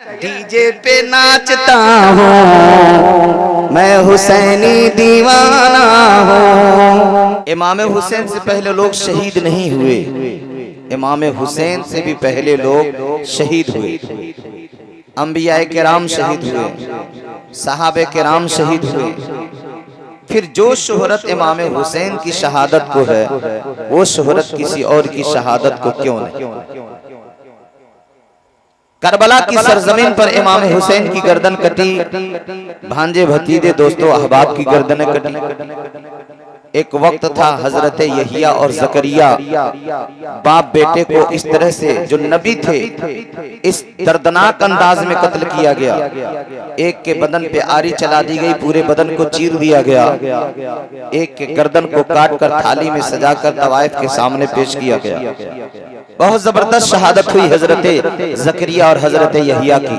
DJ पे नाचता हूँ मैं हुसैनी दीवाना हूँ। इमाम हुसैन से पहले लोग शहीद नहीं हुए, इमाम हुसैन से भी पहले लोग शहीद हुए। अंबियाए किराम शहीद हुए, सहाबे किराम शहीद हुए। फिर जो शोहरत इमाम हुसैन की शहादत को है वो शोहरत किसी और की शहादत को क्यों नहीं। करबला की सरजमीन पर इमाम हुसैन की गर्दन कटी, भांजे भतीजे दोस्तों अहबाब की गर्दनें कटी। एक वक्त था हजरत यहिया और जकरिया बाप बेटे को इस तरह से जो नबी थे इस दर्दनाक अंदाज में कत्ल किया गया। एक के बदन पे आरी चला दी गई, पूरे बदन को चीर दिया गया। एक के गर्दन को काट कर थाली में सजाकर तवाइफ के सामने पेश किया गया। बहुत जबरदस्त शहादत हुई हजरत जकरिया और हजरत यहिया की।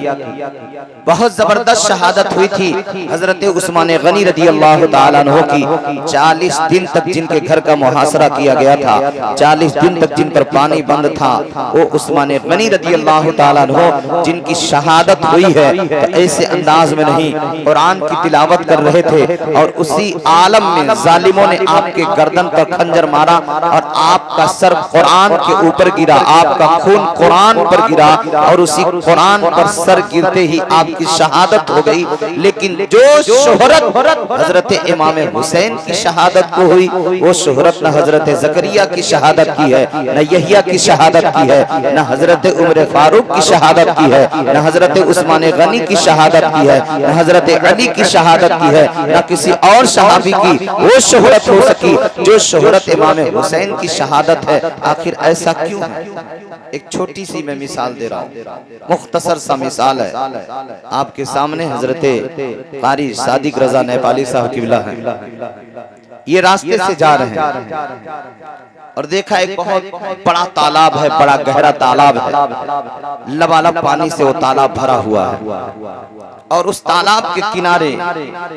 बहुत जबरदस्त शहादत हुई थी हजरत उस्मान गनी रदी अल्लाह ताला अन्हु की। 40 दिन तक जिनके घर का मुहासरा किया गया था, 40 दिन तक जिन पर पानी बंद था, वो उस्मान गनी रदी अल्लाह ताला अन्हु जिनकी शहादत हुई है तो ऐसे अंदाज में नहीं, कुरान की तिलावत कर रहे थे और उसी आलम में जालिमों ने आपके गर्दन पर खंजर मारा और आपका सर कुरान के ऊपर गिरा, आपका खून कुरान पर गिरा और उसी कुरान पर सर गिरते ही आपकी शहादत हो गई। लेकिन जो शोहरत हजरत इमाम हुसैन की शहादत को हुई वो शोहरत न हजरत जकरिया की शहादत की है, न यहिया की शहादत की है, न हजरत उमर फारूक की शहादत की है, न हजरत उस्मान गनी की शहादत की है, न हजरत अली की शहादत की है, न किसी और सहाबी की वो शोहरत हो सकी जो शोहरत इमाम हुसैन की शहादत है। आखिर ऐसा क्यों है? एक छोटी सी मैं मिसाल दे रहा हूँ, मुख्तसर सा मिसाल है आपके सामने। हजरत कारी सादिक रजा नेपाली साहब किबला है, ये रास्ते से जा रहे हैं और देखा एक बहुत बड़ा तालाब है, बड़ा गहरा तालाब है, लबालब पानी से वो तालाब भरा हुआ है और उस तालाब के किनारे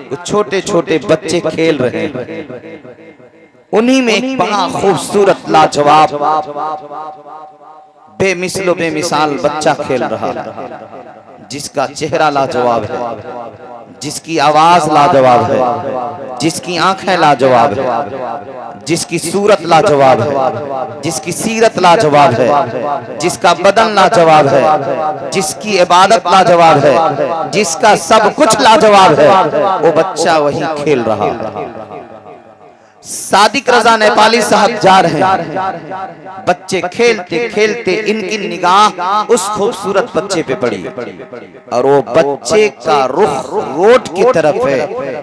कुछ छोटे छोटे बच्चे खेल रहे हैं। उन्हीं में एक बड़ा खूबसूरत लाजवाब बेमिसलो बेमिसाल बच्चा खेल रहा है, जिसका चेहरा लाजवाब है, जिसकी आवाज लाजवाब है, जिसकी आंखें लाजवाब है, जिसकी सूरत लाजवाब है, जिसकी सीरत लाजवाब है, जिसका बदन लाजवाब है, जिसकी इबादत लाजवाब है, जिसका सब कुछ लाजवाब है, वो बच्चा वही खेल रहा है। सादिक रजा नेपाली साहब जा रहे हैं, बच्चे खेलते खेलते इनकी निगाह उस खूबसूरत बच्चे पे पड़ी और वो बच्चे का रुख रोड की तरफ है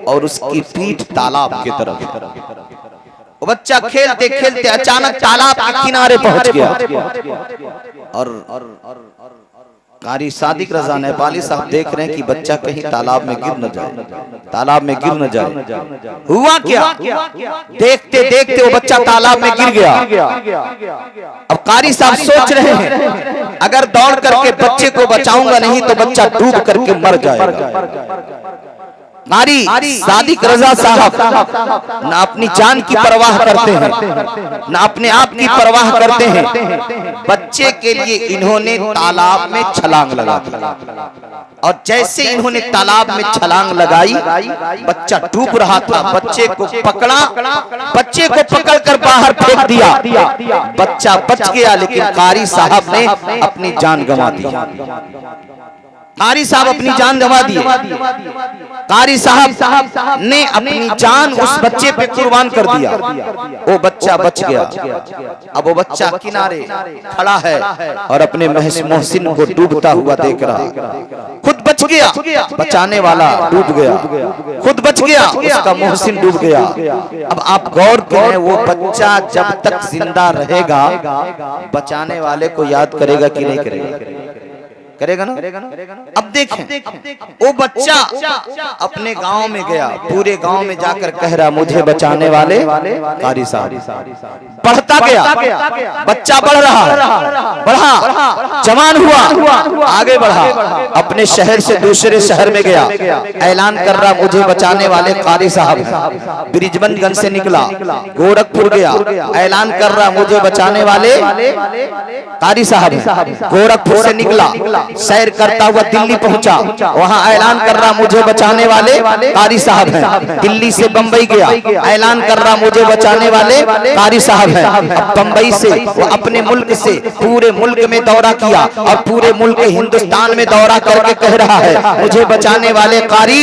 और उसकी पीठ तालाब की तरफ है। वो बच्चा खेलते खेलते अचानक तालाब के किनारे पहुंच गया और कारी सादिक रजा नेपाली साहब देख रहे हैं कि बच्चा कहीं तालाब में गिर न जाए, तालाब में गिर न जाए। हुआ क्या? देखते देखते वो बच्चा तालाब में गिर गया। अब कारी साहब सोच रहे हैं अगर दौड़ करके बच्चे को बचाऊंगा नहीं तो बच्चा डूब करके मर जाएगा। कारी सादिक रजा साहब न अपनी जान की परवाह करते हैं, न अपने आप की परवाह करते हैं। बच्चे के लिए इन्होंने तालाब में छलांग लगा दी और जैसे इन्होंने तालाब में छलांग लगाई, बच्चा डूब रहा था, बच्चे को पकड़ा, बच्चे को पकड़कर बाहर फेंक दिया। बच्चा बच गया लेकिन कारी साहब ने अपनी जान गंवा दी। कारी साहब अपनी जान गंवा दी। कारी साहब ने अपनी जान उस बच्चे पे कुर्बान कर दिया। वो बच्चा बच गया। अब वो बच्चा किनारे खड़ा है और अपने मोहसिन को डूबता हुआ देख रहा। खुद बच गया, बचाने वाला डूब गया, खुद बच गया, उसका मोहसिन डूब गया। अब आप गौर करें, वो बच्चा जब तक जिंदा रहेगा बचाने वाले को याद करेगा कि नहीं करेगा? करेगा ना? अब देखें वो बच्चा अपने गांव में गया, पूरे गांव में जाकर कह रहा मुझे बचाने वाले कारी साहब। बढ़ता गया, बच्चा बढ़ रहा, बढ़ा, जवान हुआ, आगे बढ़ा, अपने शहर से दूसरे शहर में गया, ऐलान कर रहा मुझे बचाने वाले कारी साहब। ब्रिजबंदगंज से निकला, गोरखपुर गया, ऐलान कर रहा मुझे बचाने वाले कारी साहब। गोरखपुर से निकला, सैर करता हुआ दिल्ली पहुंचा, वहां ऐलान कर रहा मुझे बचाने वाले कारी साहब हैं। दिल्ली से बंबई गया, ऐलान कर रहा मुझे बचाने वाले कारी साहब हैं। अब बंबई से वो अपने मुल्क से पूरे मुल्क में दौरा किया और पूरे मुल्क हिंदुस्तान में दौरा करके कह रहा है मुझे बचाने वाले कारी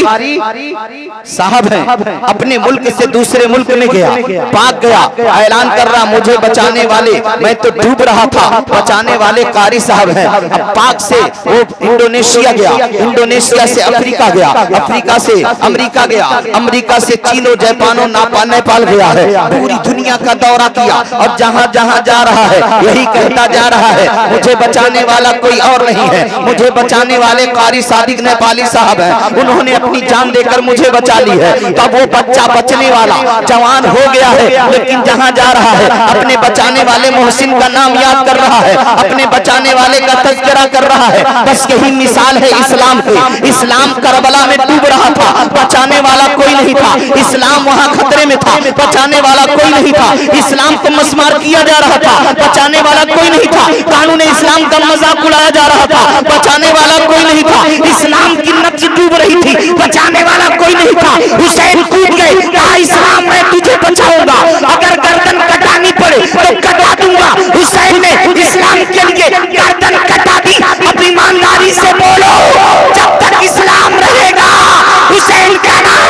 साहब हैं। अपने मुल्क से दूसरे मुल्क में गया, पाक गया, ऐलान कर रहा मुझे बचाने वाले, मैं तो डूब रहा था, बचाने वाले कारी साहब हैं। अब पाक से वो इंडोनेशिया गया, इंडोनेशिया से अफ्रीका गया, अफ्रीका से अमेरिका गया, अमेरिका से चीनो जापानो नेपाल गया है। पूरी दुनिया का दौरा किया और जहां जहां जा रहा है यही कहता जा रहा है मुझे बचाने वाला कोई और नहीं है, मुझे बचाने वाले कारी सादिक नेपाली साहब हैं। उन्होंने अपनी जान देकर मुझे बचा ली है। तब वो बच्चा बचने वाला जवान हो गया है, लेकिन जहां जा रहा है अपने बचाने वाले मोहसिन का नाम याद कर रहा है, अपने बचाने वाले का तज़किरा कर रहा है। बस यही मिसाल है इस्लाम की। इस्लाम करबला में डूब रहा था, बचाने वाला कोई नहीं था। इस्लाम वहां खतरे में था, बचाने वाला कोई नहीं था। इस्लाम को मस्मार किया जा रहा था, बचाने वाला कोई नहीं था। कानून इस्लाम का मजाक उड़ाया जा रहा था, बचाने वाला कोई नहीं था। इस्लाम की नब्ज डूब रही थी, बचाने वाला कोई नहीं था। हुसैन कूद गए, कहा इस्लाम मैं तुझे बचाऊंगा, अगर गर्दन कटानी पड़े तो कटा दूंगा। हुसैन ने इस्लाम के लिए गर्दन कटा दी। अपनी ईमानदारी से बोलो, जब तक इस्लाम रहेगा हुसैन का नाम,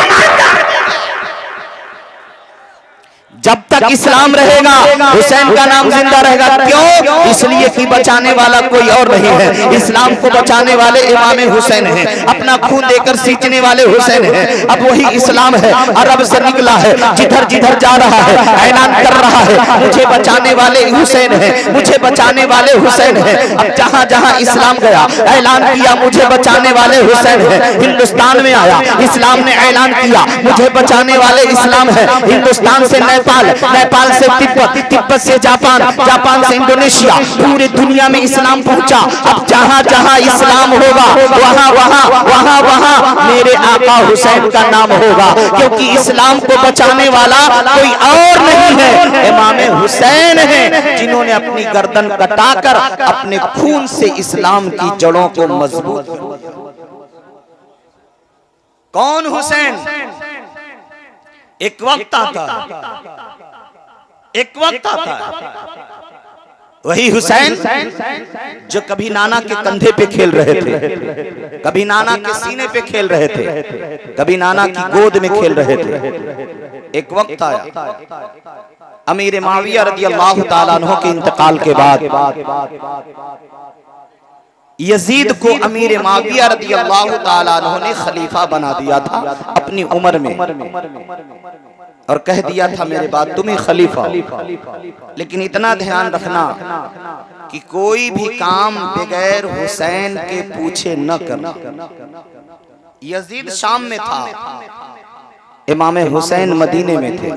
जब तक इस्लाम रहेगा हुसैन का नाम जिंदा रहेगा। क्यों? इसलिए कि बचाने वाला कोई और नहीं है। इस्लाम को बचाने वाले इमाम हुसैन हैं, अपना खून देकर सींचने वाले हुसैन हैं। अब वही इस्लाम है, अरब से निकला है, जिधर जिधर जा रहा है ऐलान कर रहा है मुझे बचाने वाले हुसैन हैं, मुझे बचाने वाले हुसैन हैं। अब जहां जहां इस्लाम गया ऐलान किया मुझे बचाने वाले हुसैन हैं। हिंदुस्तान में आया, इस्लाम ने ऐलान किया मुझे बचाने वाले इस्लाम है। हिंदुस्तान से नेपाल, नेपाल से तिब्बत, तिब्बत से जापान, जापान से इंडोनेशिया, पूरे दुनिया में इस्लाम पहुंचा। अब जहां जहां इस्लाम होगा वहां वहां वहां वहां मेरे आका हुसैन का नाम होगा, क्योंकि इस्लाम को बचाने वाला कोई और नहीं है, इमाम हुसैन है, जिन्होंने अपनी गर्दन कटाकर अपने खून से इस्लाम की जड़ों को मजबूत किया। कौन हुसैन? एक वक्त आता, एक वक्त आता वही हुसैन जो कभी नाना के कंधे पे खेल रहे थे, कभी नाना के सीने पे खेल रहे थे, कभी नाना की गोद में खेल रहे थे। एक वक्त आया अमीर मुआविया रज़ियल्लाहु ताला अन्हु के इंतकाल के बाद यजीद को अमीर मुआविया रज़ियल्लाहु ताला अन्हु ने खलीफा बना दिया था अपनी उम्र में, और कह दिया था मेरे बाद तुम ही खलीफा। लेकिन इतना ध्यान रखना कि कोई भी काम बगैर हुसैन के पूछे न करना। यजीद शाम में था, इमाम हुसैन मदीने में थे।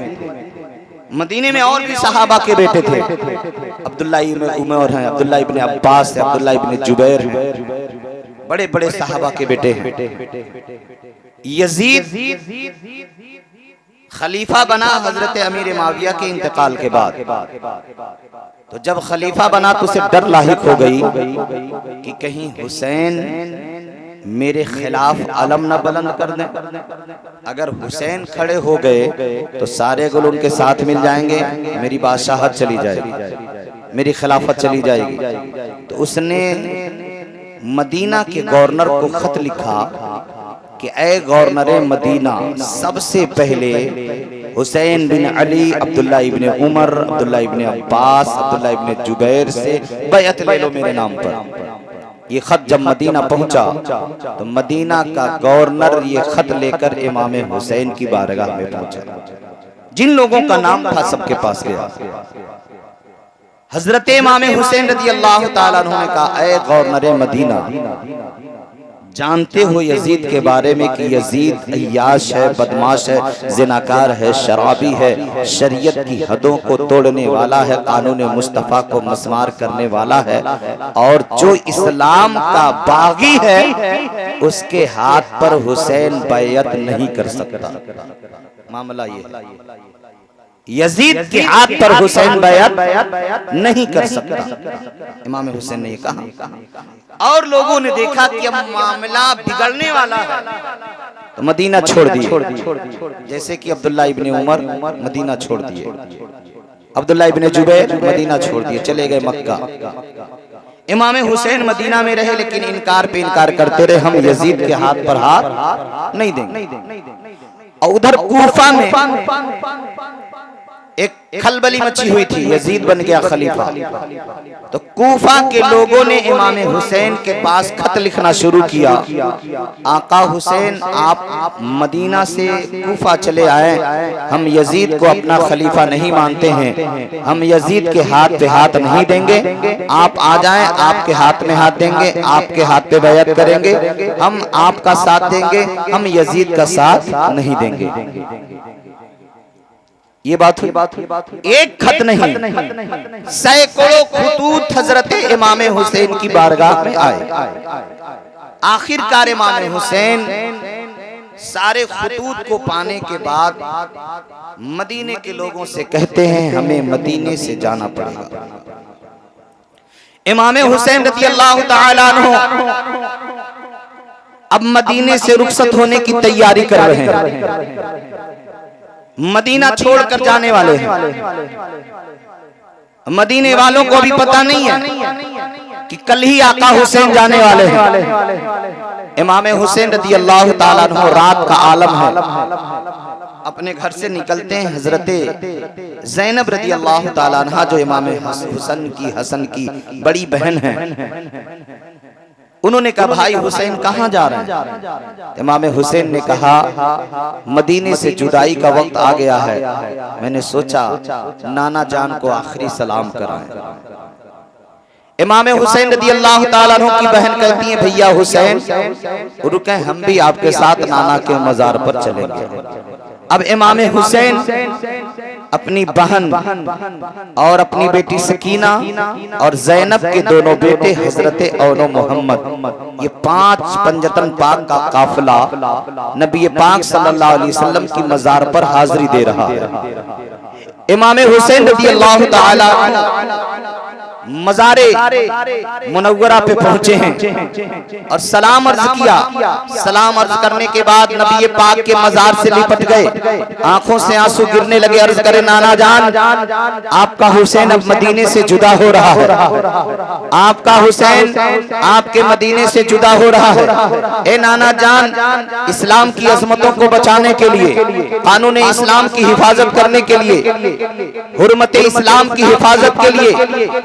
मदीने में और भी सहाबा के बेटे थे, अब्दुल्ला इब्न उमर हैं, अब्दुल्ला इब्न अब्बास है, अब्दुल्ला इब्न जुबैर हैं, बड़े बड़े सहाबा के बेटे हैं। यजीद खलीफा बना हजरत अमीर मुआविया के इंतकाल के बाद। तो जब खलीफा बना तो उसे डर लाहिक हो गई कि कहीं हुसैन मेरे खिलाफ अलम न बुलंद कर दें। अगर हुसैन खड़े हो गए तो सारे गुल उनके साथ मिल जाएंगे, मेरी बादशाहत चली जाएगी, मेरी खिलाफत चली जाएगी। तो उसने मदीना के गवर्नर को खत लिखा कि ऐ गवर्नर मदीना, सबसे पहले हुसैन बिन अली, अब्दुल्ला इब्न उमर, अब्दुल्ला इब्न अब्बास, अब्दुल्ला इब्न जुबैर से बैअत ले लो मेरे नाम पर। ये खत जब मदीना पहुंचा तो मदीना का गवर्नर ये खत लेकर इमाम हुसैन की बारगाह में पहुंचा। जिन लोगों का नाम था सबके पास गया। हजरत इमाम हुसैन रज़ियल्लाहु ताला अन्हु ने कहा, ऐ गवर्नर मदीना, जानते हो यजीद के बारे में कि यजीद अय्याश है, बदमाश है, जिनाकार है, शराबी है, शरीयत की हदों को तोड़ने वाला है, कानून मुस्तफ़ा को मस्मार करने वाला है, और जो इस्लाम का बागी है उसके हाथ पर हुसैन बैयत नहीं कर सकता। मामला ये यजीद के हाथ पर हुसैन बैअत नहीं कर सकता। इमाम हुसैन ने ये कहा और लोगों ने देखा कि अब मामला बिगड़ने वाला है तो मदीना छोड़ दिए। जैसे कि अब्दुल्ला इब्ने उमर मदीना छोड़ दिए, अब्दुल्ला इब्ने जुबैर मदीना छोड़ दिए, चले गए मक्का। इमाम हुसैन मदीना में रहे लेकिन इनकार पे इनकार करते रहे, हम यजीद के हाथ पर हाथ नहीं देंगे। और उधर कूफा में एक खलबली मची हुई थी, यजीद बन गया खलीफा। तो कूफा के लोगों ने इमाम हुसैन के पास खत लिखना शुरू किया, आका हुसैन आप मदीना से कूफा चले आए, हम यजीद को अपना खलीफा नहीं मानते हैं, हम यजीद के हाथ पे हाथ नहीं देंगे, आप आ जाएं, आपके हाथ में हाथ देंगे, आपके हाथ पे बैअत करेंगे, हम आपका साथ देंगे, हम यजीद का साथ नहीं देंगे। ये बात हुई। एक खत नहीं, सैकड़ों खुतूत हजरत इमाम हुसैन की बारगाह में आए। आखिरकार इमाम हुसैन सारे खुतूत को पाने के बाद मदीने के लोगों से कहते हैं हमें मदीने से जाना पड़ेगा। इमाम हुसैन रज़ियल्लाहु ताला अन्हु अब मदीने से रुखसत होने की तैयारी कर रहे हैं, मदीना छोड़कर जाने वाले हैं। मदीने वालों को भी पता नहीं है कि कल ही आका हुसैन जाने वाले हैं। इमाम हुसैन रज़ियल्लाहु ताला अन्हु रात का आलम है, अपने घर से निकलते हैं। हजरत ज़ैनब रज़ियल्लाहु ताला अन्हा जो इमाम हसन की बड़ी बहन है, उन्होंने कहा भाई हुसैन कहाँ जा रहे हैं? इमाम हुसैन ने कहा मदीने से जुदाई का वक्त आ गया है, मैंने सोचा नाना जान को आखिरी सलाम कराएं। इमाम हुसैन रज़ियल्लाहु ताला अन्हु की बहन कहती है भैया हुसैन रुके, हम भी आपके साथ नाना के मजार पर चलेंगे। अब इमाम हुसैन अपनी बहन और अपनी बेटी सकीना और ज़ैनब के दोनों बेटे हजरत औनो मोहम्मद, ये 5 पंजतन पाक का काफिला नबी पाक सल्लल्लाहु अलैहि वसल्लम की मजार पर हाजिरी दे रहा है। इमाम हुसैन रज़ियल्लाहु ताला मज़ारे मुनव्वरा पे पहुंचे हैं और सलाम अर्ज किया। सलाम अर्ज करने के बाद नबी पाक के मजार से लिपट गए, आंखों से आंसू गिरने लगे। अर्ज करे नाना जान आपका हुसैन अब मदीने से जुदा हो रहा है, आपका हुसैन आपके मदीने से जुदा हो रहा है। ए नाना जान इस्लाम की अजमतों को बचाने के लिए, कानून इस्लाम की हिफाजत करने के लिए, हुर्मत इस्लाम की हिफाजत के लिए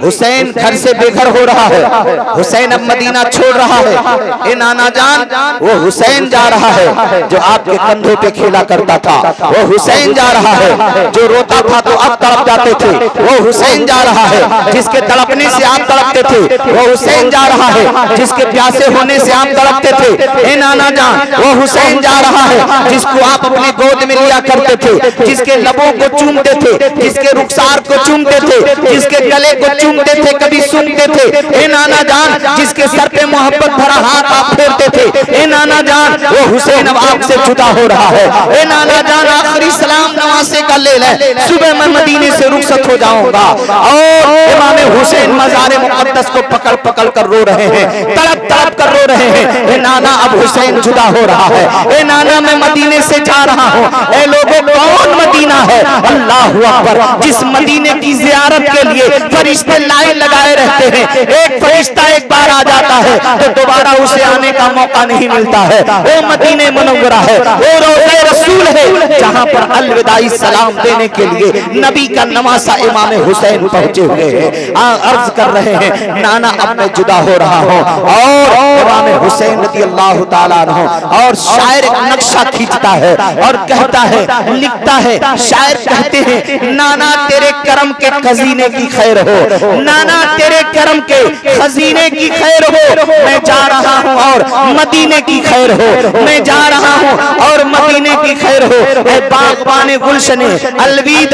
हुसैन घर से बेघर हो रहा है, हुसैन अब मदीना छोड़ रहा है। ए नाना जान वो हुसैन जा रहा है जो आपके कंधों पे खेला करता था, वो हुसैन जा रहा है जो रोता था तो आप तड़प जाते थे, वो हुसैन जा रहा है जिसके तड़पने से आप तड़पते थे, वो हुसैन जा रहा है जिसके प्यासे होने से आप तड़पते थे। ए नाना जान वो हुसैन जा रहा है जिसको आप अपनी गोद में लिया करते थे, जिसके लबों को चूमते थे, जिसके रुखसार को चूमते थे, जिसके गले को चूमते थे, कभी सुनते थे। ए नाना जान जिसके सर पे मोहब्बत भरा हाथ आप फेरते थे, ए नाना जान वो हुसैन अब आपसे जुदा हो रहा है। ए नाना जान आखिरी सलाम नवासे का ले ले, सुबह मैं मदीने से रुखसत हो जाऊंगा। और इमाम हुसैन मज़ार मुक़द्दस को पकड़ पकड़ कर रो रहे हैं, तड़प तड़प कर रो रहे हैं। ए नाना अब हुसैन जुदा हो रहा है, ए नाना मैं मदीने से जा रहा हूँ। ए लोगों कौन मदीना है? अल्लाहु अकबर। जिस मदीने की ज़ियारत के लिए फरिश्ते लाइन लगाए रहते हैं, एक फरिश्ता एक बार आ जाता है तो दोबारा उसे आने का मौका नहीं मिलता है। वो मदीने मुनव्वरा है, वो रोज़े रसूल है जहां पर अलविदाई सलाम देने के लिए नबी का नवासा इमाम हुसैन पहुंचे हुए हैं। अर्ज कर रहे हैं नाना अब मैं जुदा हो रहा हूं। और इमाम हुसैन रज़ियल्लाहु ताला अन्हु और शायर एक नक्शा खींचता है और कहता है, लिखता है, शायर कहते हैं नाना तेरे करम के खजीने की खैर हो, नाना तेरे करम के खजीने की खैर हो, मैं जा रहा हूँ और मदीने की खैर हो, मैं जा रहा हूँ और मदीने की खैर हो। ऐ बाग़बाने गुलशने अलवीद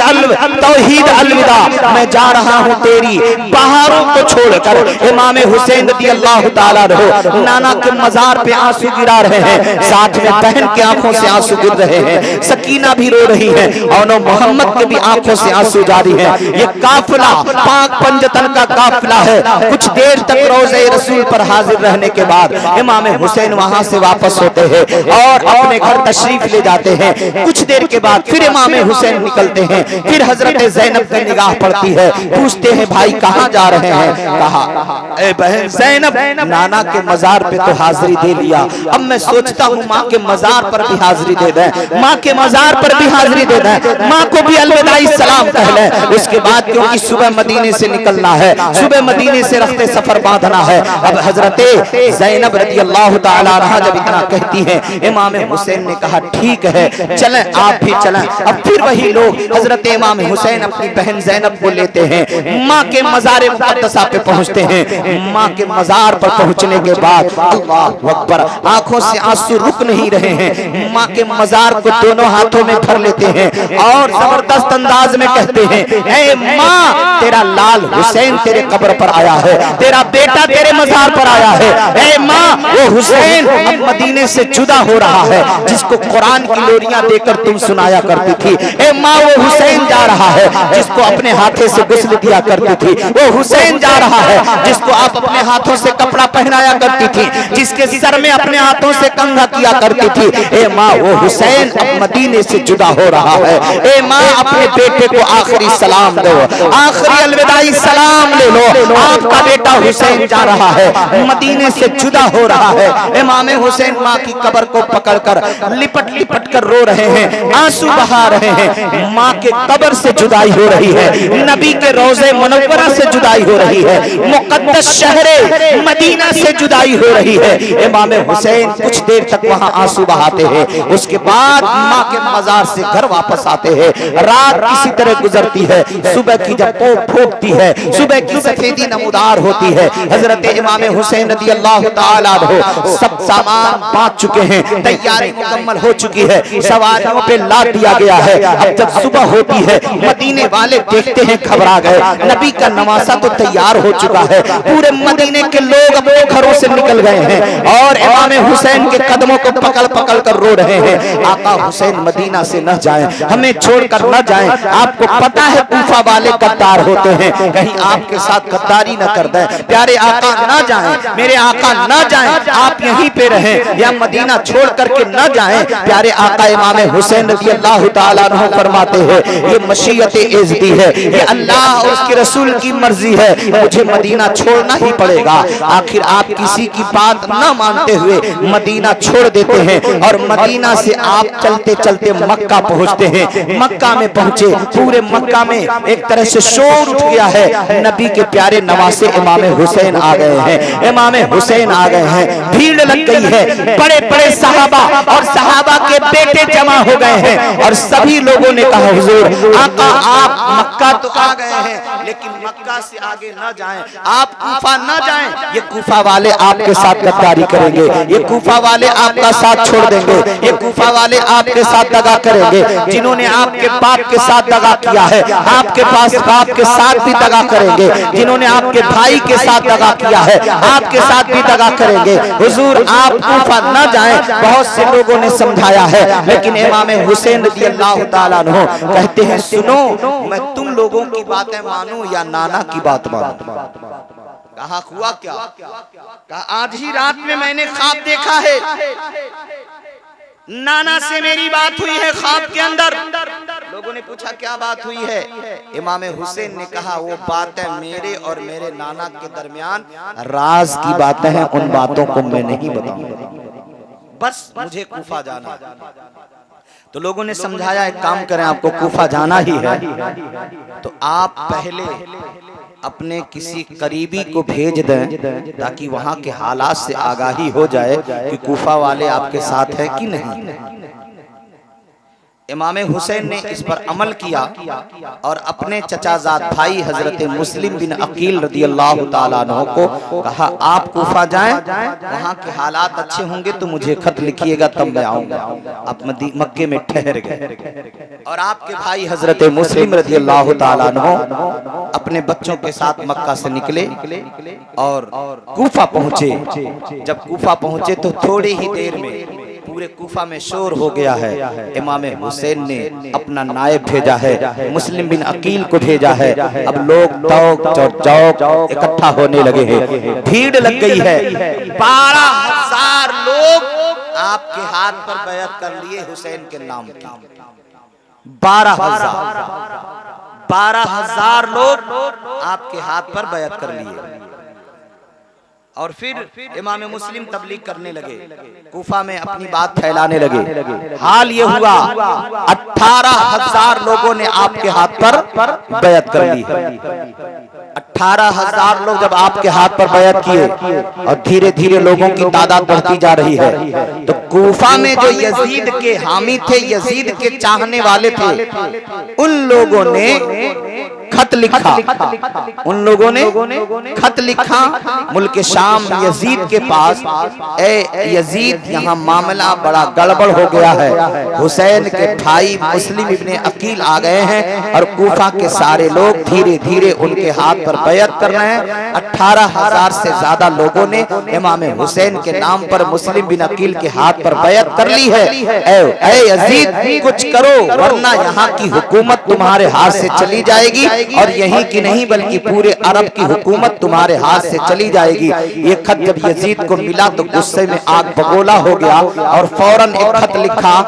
तौहीद अलविदा, मैं जा रहा हूँ तेरी बहारों को छोड़कर। इमाम हुसैन रज़ियल्लाहु ताला अन्हु नाना के मजार पे आंसू आंसू गिरा रहे हैं, साथ में बहन के आंखों से आंसू गिर रहे हैं, सकीना भी रो रही है और मोहम्मद के भी आंखों से आंसू जारी है। ये काफिला पाक पंजतन का काफिला है। कुछ देर तक रोज़े रसूल पर हाजिर रहने के बाद इमाम हुसैन वहां से वापस होते हैं और अपने घर तशरीफ ले जाते हैं। कुछ देर के बाद फिर इमाम हुसैन निकलते हैं। फिर हजरत ज़ैनब की निगाह पड़ती है, पूछते हैं भाई कहाँ जा रहे हैं? कहा ए बहन ज़ैनब, नाना के मजार पे तो हाजिरी दे लिया, अब मैं सोचता हूँ माँ के मजार पर भी हाजिरी दे दें, माँ के मजार पर भी हाजिरी दे दें, माँ को भी अलविदाई सलाम कह लें। उसके बाद क्योंकि सुबह मदीने से निकलना है, सुबह मदीने से रखते सफर बांधना है। अब हजरत ज़ैनब रज़ी अल्लाह तआला अन्हा जब इतना कहती हैं, इमाम हुसैन ने कहा ठीक है चलें, आप भी चलें। अब फिर वही लोग हजरत इमाम हुसैन अपनी बहन ज़ैनब को लेते हैं, माँ के मज़ार मुक़द्दसा पे पहुँचते हैं। माँ के मज़ार पर पहुँचने के बाद अल्लाहु अकबर, आंखों से आंसू रुक नहीं रहे हैं। माँ के मज़ार को दोनों हाथों में भर लेते हैं और जबरदस्त अंदाज में कहते हैं, ऐ माँ तेरा लाल हुसैन तेरे कब्र पर आया है, तेरा बेटा तेरे मज़ार पर आया है। ऐ माँ वो हुसैन अब मदीने से जुदा हो रहा है जिसको कुरान की लोरियां देकर तुम सुनाया करती थी। ऐ माँ वो हुसैन जा रहा है जिसको अपने हाथे से गुस्ल दिया करती थी, वो हुसैन जा रहा है जिसको आप अपने हाथों से कपड़ा पहनाया करती थी, जिसके सर में अपने हाथों से कंघा किया करती थी। ए माँ वो हुसैन अब मदीने से जुदा हो रहा है। ए माँ अपने बेटे को आखिरी सलाम दो, आखिरी अलविदाई सलाम ले लो, आपका बेटा हुसैन जा रहा है, मदीने से जुदा हो रहा है। इमाम हुसैन माँ की कब्र को पकड़कर लिपट लिपट कर रो रहे हैं, आंसू बहा रहे हैं। माँ के कब्र से जुदाई हो रही है, नबी के रोज़े मुनव्वरा से जुदाई हो रही है, मुक़द्दस शहरे मदीना से जुदाई हो रही है। इमाम हुसैन कुछ देर तक वहां आंसू बहाते हैं, उसके बाद माँ के मजार से घर वापस आते हैं। रात इसी तरह गुजरती है, सुबह की जब पोप फूटती है, सुबह की सफेदी नमूदार होती है। हजरत इमाम हुसैन रज़ी अल्लाह तआला अन्हु सब सामान बांध चुके हैं, तैयारी मुकम्मल हो चुकी है, सवारियों पे लाद दिया गया है। अब जब सुबह होती है, मदीने वाले देखते हैं घबरा गए, नबी का नवासा तो तैयार हो चुका है, पूरे मदीने के लोग अपने घरों से निकल गए हैं और इमाम हुसैन के कदमों को पकड़ पकड़ कर रो रहे हैं, आका हुसैन मदीना से न जाएं, हमें छोड़कर न जाएं। आपको पता है कूफा वाले गद्दार होते हैं, कहीं आपके साथ गद्दारी न कर दें। प्यारे आका न जाएं, मेरे आका न जाएं, आप यहीं पे रहें या मदीना छोड़ करके न जाएं। प्यारे आका इमाम हुसैन रज़ी अल्लाह तआला अन्हु फरमाते हैं, ये मशीयत इज़्ज़ती है, ये अल्लाह और उसके रसूल की मर्जी है, मुझे मदीना छोड़ना ही पड़ेगा। आखिर आप किसी की बात न मानते हुए मदीना छोड़ देते हैं और मदीना से आप चलते चलते मक्का पहुंचते हैं। मक्का में पहुंचे, पूरे मक्का में एक तरह से शोर उठ गया है, नबी के प्यारे नवासे इमाम हुसैन आ गए हैं, इमाम हुसैन आ गए हैं, भीड़ लग गई है, बड़े बड़े सहाबा और सहाबा के बेटे जमा हो गए हैं और सभी लोगों ने कहा हुजूर आका आप मक्का तो आ गए हैं लेकिन मक्का से आगे न जाएं, आप कूफा न जाएं, ये कूफा वाले आपके साथ गद्दारी करेंगे, ये कूफा वाले आपका साथ छोड़ देंगे, ये कूफा वाले आपके साथ दगा करेंगे। जिन्होंने आपके बाप के साथ दगा किया है, आपके पास बाप के साथ भी दगा करेंगे, जिन्होंने आपके भाई के साथ दगा किया है, आपके साथ भी दगा करेंगे। हुजूर आप कूफा न जाएं, बहुत से लोगों ने समझाया है, लेकिन इमाम हुसैन रज़ी अल्लाह तआला अन्हु कहते हैं सुनो, मैं तुम लोगों की बातें मानूं या नाना की बात मानूं? कहा हुआ क्या? कहा आज ही रात में मैंने ख्वाब देखा है, नाना से मेरी बात हुई है ख्वाब के अंदर। लोगों ने पूछा क्या बात हुई है? इमाम हुसैन ने कहा वो बातें मेरे और मेरे नाना के दरमियान राज की बातें हैं, उन बातों को मैं नहीं बताऊंगा, बस मुझे कूफा जाना। तो लोगों ने समझाया एक काम करें, आपको कूफा जाना ही है तो आप पहले अपने किसी करीबी को भेज दें ताकि वहां के हालात से आगाही हो जाए कि कूफा वाले आपके साथ हैं कि नहीं। इमाम हुसैन ने इस पर अमल किया और अपने चचाजाद भाई हजरत मुस्लिम बिन अकील रदियल्लाहु ताला अन्हु को कहा, आप कूफा जाएं, वहाँ के हालात अच्छे होंगे तो मुझे खत लिखिएगा, तब मैं आऊंगा। आप मक्के में ठहर गए और आपके भाई हजरत मुस्लिम रदियल्लाहु ताला अन्हु अपने बच्चों के साथ मक्का से निकले और कूफा पहुंचे। जब कूफा पहुंचे तो थोड़ी ही देर में पूरे कूफा में शोर हो गया है। इमाम हुसैन ने अपना नायब भेजा है, मुस्लिम बिन अकील को भेजा है। अब लोग चौक इकट्ठा होने लगे हैं, भीड़ लग गई है। 12,000 लोग आपके हाथ पर बैअत कर लिए हुसैन के नाम की। 12,000 लोग आपके हाथ पर बैअत कर लिए। और फिर इमाम मुस्लिम तबलीग करने लगे, कूफा में अपनी बात फैलाने लगे। हाल ये हुआ 18,000 लोगों ने आपके हाथ पर बैअत कर ली। 18,000 लोग जब आपके हाथ पर बैअत किए और धीरे धीरे लोगों की तादाद बढ़ती जा रही है, तो कूफा में जो यजीद के हामी थे, यजीद के चाहने वाले थे, उन लोगों ने खत लिखा। उन लोगों ने खत लिखा मुल्क शाम यजीद के पास, ए यजीद, यहाँ मामला बड़ा गड़बड़ हो गया है। हुसैन के भाई मुस्लिम इब्ने अकील आ गए हैं और कूफा के सारे लोग धीरे धीरे उनके हाथ पर बैअत कर रहे हैं। 18,000 से ज्यादा लोगों ने इमाम हुसैन के नाम पर मुस्लिम बिन अकील के हाथ पर बैअत कर ली है। ए यजीद, कुछ करो वरना यहाँ की हुकूमत तुम्हारे हाथ से चली जाएगी, और यही की नहीं बल्कि पूरे अरब की हुकूमत तुम्हारे हाथ से चली जाएगी। ये खत जब यजीद को मिला तो गुस्से में आग बगोला हो गया और फौरन एक खत लिखा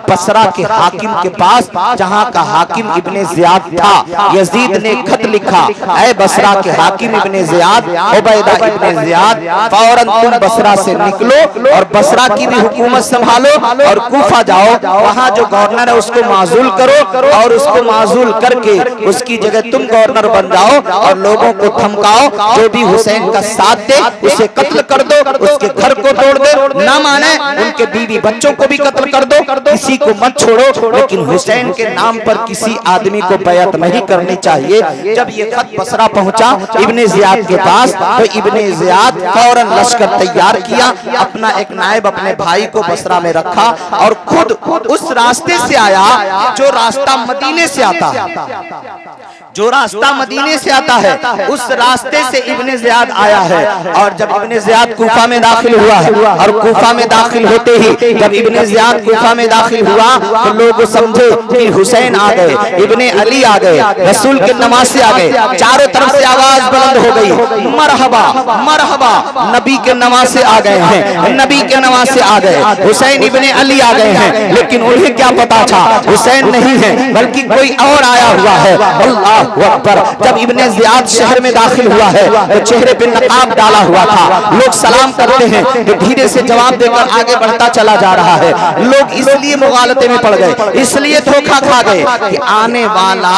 बसरा के हाकिम के पास, जहाँ का हाकिम इब्ने ज़ियाद था। यजीद ने खत लिखा, ऐ बसरा के हाकिम Ibn Ziyad, Ubaida Ibn Ziyad, फौरन तुम बसरा से निकलो और बसरा की भी हुकूमत संभालो और कूफा जाओ, वहाँ जो गवर्नर है उसको माजूल करो और उसको माजूल करके उसकी जगह तुम गवर्नर बन जाओ और लोगों को धमकाओ, जो भी हुसैन का साथ दे उसे कत्ल कर दो, उसके घर को तोड़ दो, ना माने उनके बीवी बच्चों को भी कत्ल कर दो, किसी को मत छोड़ो, लेकिन हुसैन के नाम पर किसी आदमी को बैअत नहीं करनी चाहिए। जब ये खत बसरा पहुंचा इब्ने ज़ियाद के पास, तो इब्ने ज़ियाद फौरन लश्कर तैयार किया, अपना एक नायब अपने भाई को बसरा में रखा और खुद उस रास्ते से आया जो रास्ता मदीने से आता है। जो रास्ता मदीने से आता है उस रास्ते से इब्ने ज़ियाद आया है। और जब इब्ने ज़ियाद कूफा में दाखिल हुआ है, और कूफा में दाखिल होते ही जब इब्ने ज़ियाद कूफा में दाखिल हुआ तो लोग समझे कि हुसैन आ गए, इब्ने अली आ गए, रसूल के नवासे आ गए। चारों तरफ से आवाज बुलंद हो गई, मरहबा मरहबा, नबी के नवासे आ गए हैं, नबी के नवासे आ गए, हुसैन इब्ने अली आ गए हैं। लेकिन उन्हें क्या पता था हुसैन नहीं है बल्कि कोई और आया हुआ है। अल्लाह अकबर। जब इब्ने ज़ियाद शहर में दाखिल हुआ है तो चेहरे पे नकाब डाला हुआ था। लोग सलाम करते हैं तो धीरे से जवाब देकर आगे बढ़ता चला जा रहा है। लोग इसलिए मुगालते में पड़ गए, इसलिए धोखा खा गए कि आने वाला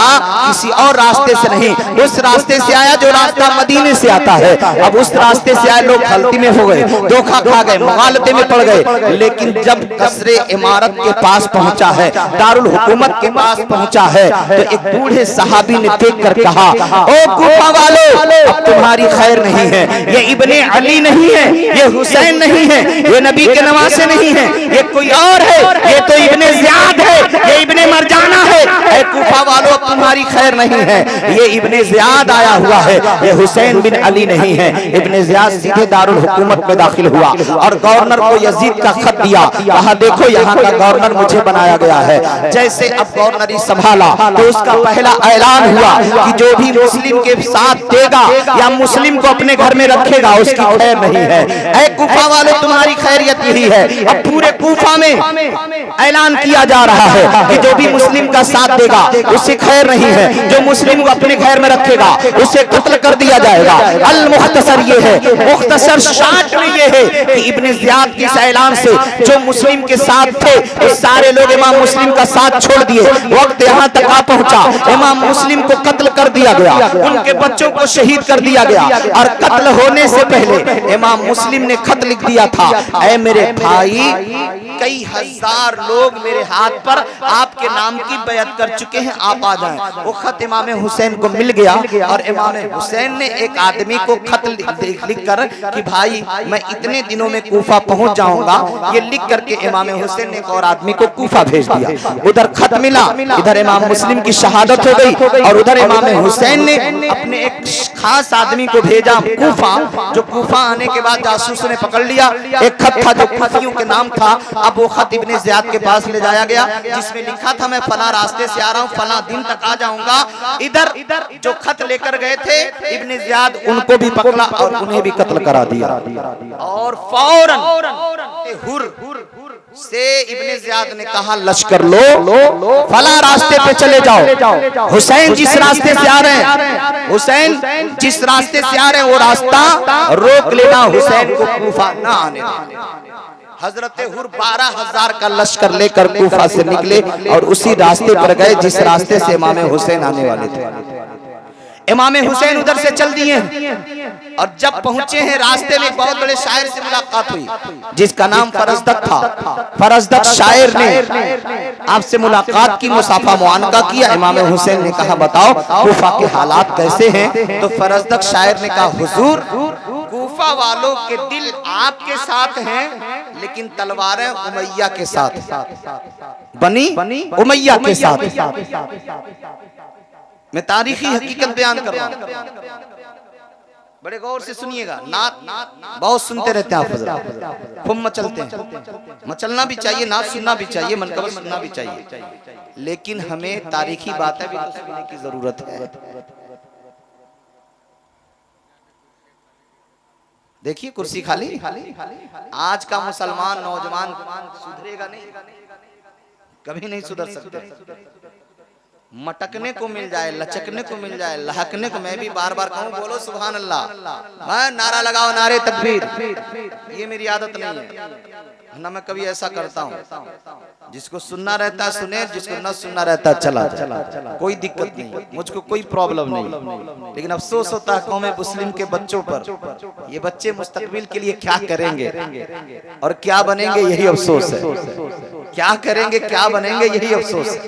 किसी और रास्ते से नहीं, उस रास्ते से आया जो रास्ता मदीने से आता है। अब उस रास्ते से आए लोग गलती में हो गए, धोखा खा गए, मुगालते में पड़ गए। लेकिन जब कसरे इमारत के पास पहुंचा है, दारुल हुकूमत के पास पहुंचा है, तो एक बूढ़े सहाबी ने देख कर कहा, ओ कूफा वालों, अब तुम्हारी खैर नहीं है। ये इब्ने अली नहीं है, ये हुसैन नहीं है, ये नबी के नवासे नहीं है, ये कोई और है, ये तो इब्ने ज़ियाद है, ये इब्ने मरजाना है। ए कूफा वालों, अब तुम्हारी खैर नहीं है, ये इब्ने ज़ियाद आया हुआ है, ये हुसैन बिन अली नहीं है। इब्ने ज़ियाद सीधे दारुल हुकूमत में दाखिल हुआ और गवर्नर को यजीद का खत दिया, कहा देखो यहाँ का गवर्नर मुझे बनाया गया है। जैसे अब गवर्नरी संभाला तो उसका पहला ऐलान हुआ कि जो भी मुस्लिम के साथ देगा या मुस्लिम को अपने घर में रखेगा उसकी खैर नहीं है। ऐ कूफा वालों, तुम्हारी खैरियत यही है। अब पूरे कूफा में ऐलान किया जा रहा है कि जो भी मुस्लिम का साथ देगा उससे खैर नहीं है, जो मुस्लिम को अपने घर में रखेगा उसे कत्ल कर दिया जाएगा। अल मुख्तसर ये है, मुख्तसर शार्ट में ये है कि इब्ने ज़ियाद के इस ऐलान से जो मुस्लिम के साथ थे वो सारे लोग इमाम मुस्लिम का साथ छोड़ दिए। वक्त यहाँ तक आ पहुंचा, इमाम मुस्लिम को कत्ल कर दिया गया, उनके बच्चों को शहीद कर दिया गया। और कत्ल होने से पहले इमाम मुस्लिम ने खत लिख दिया था, ऐ मेरे भाई कई हजार लोग मेरे हाथ पर आपके नाम की बैत कर चुके हैं, आप आ जाएं। वो खत इमाम हुसैन को मिल गया और इमाम हुसैन ने एक आदमी को खत लिख कर कि भाई मैं इतने दिनों में कूफा पहुंच जाऊंगा, ये लिख करके इमाम हुसैन ने एक और आदमी को कूफा भेज दिया। उधर खत मिला, इधर इमाम मुस्लिम की शहादत हो गई और उधर इमाम हुसैन ने अपने एक खास आदमी को भेजा कूफा, जो कूफा आने के बाद जासूस ने पकड़ लिया। एक खत था जो कूफियों के नाम था, अब वो खत इब्ने ज़ियाद के पास ले जाया गया जिसमें लिखा था मैं फला रास्ते से आ रहा हूँ, फला दिन तक आ जाऊंगा। इधर जो खत लेकर गए थे इब्ने ज़ियाद उनको भी पकड़ा और उन्हें भी कत्ल करा दिया और फौरन हुर से इब्ने ज़ियाद ने कहा लश्कर लो, फला रास्ते पे चले जाओ। हुसैन जिस रास्ते से आ रहे हैं, हुसैन जिस रास्ते से आ रहे हैं वो रास्ता रोक लेना, हुसैन को कूफा ना आने देना। हजरत हुर 12,000 का लश्कर लेकर कूफा से निकले और उसी रास्ते पर गए जिस रास्ते से इमाम हुसैन आने वाले थे। इमाम हुसैन उधर से चल दिए और जब पहुंचे हैं रास्ते में बहुत बड़े शायर से मुलाकात हुई जिसका नाम फरजदक था। फरजदक शायर ने आपसे मुलाकात की, मुसाफा मुआनका किया। इमाम हुसैन ने कहा बताओ कूफा के हालात कैसे हैं? तो फरजदक शायर ने कहा हुजूर कूफा वालों के दिल आपके साथ हैं लेकिन तलवारें उमैया के साथ, बनी उमैया के साथ। मैं तारीखी हकीकत बयान कर रहा हूं, बड़े गौर से सुनिएगा। नात बहुत सुनते रहते हैं आप, खूब मचलते हैं, मचलना भी चाहिए, नात सुनना भी चाहिए, मनकबत सुनना भी चाहिए, लेकिन हमें तारीखी बातें भी तो सुनने की जरूरत है। देखिए कुर्सी खाली, आज का मुसलमान नौजवान सुधरेगा नहीं, कभी नहीं सुधर सकते। मटकने को मिल जाए, लचकने को मिल जाए, लहकने को, मैं भी बार बार कहूँ बोलो सुभान अल्लाह, मैं नारा लगाओ, नारे तकबीर, ये मेरी आदत नहीं है ना, मैं कभी ऐसा करता हूँ। जिसको सुनना रहता है सुने, जिसको न सुनना रहता है चला, कोई दिक्कत नहीं, मुझको कोई प्रॉब्लम नहीं। लेकिन अफसोस होता है कौम मुस्लिम के बच्चों पर, ये बच्चे मुस्तकबिल के लिए क्या करेंगे और क्या बनेंगे यही अफसोस है। क्या करेंगे क्या बनेंगे यही अफसोस है।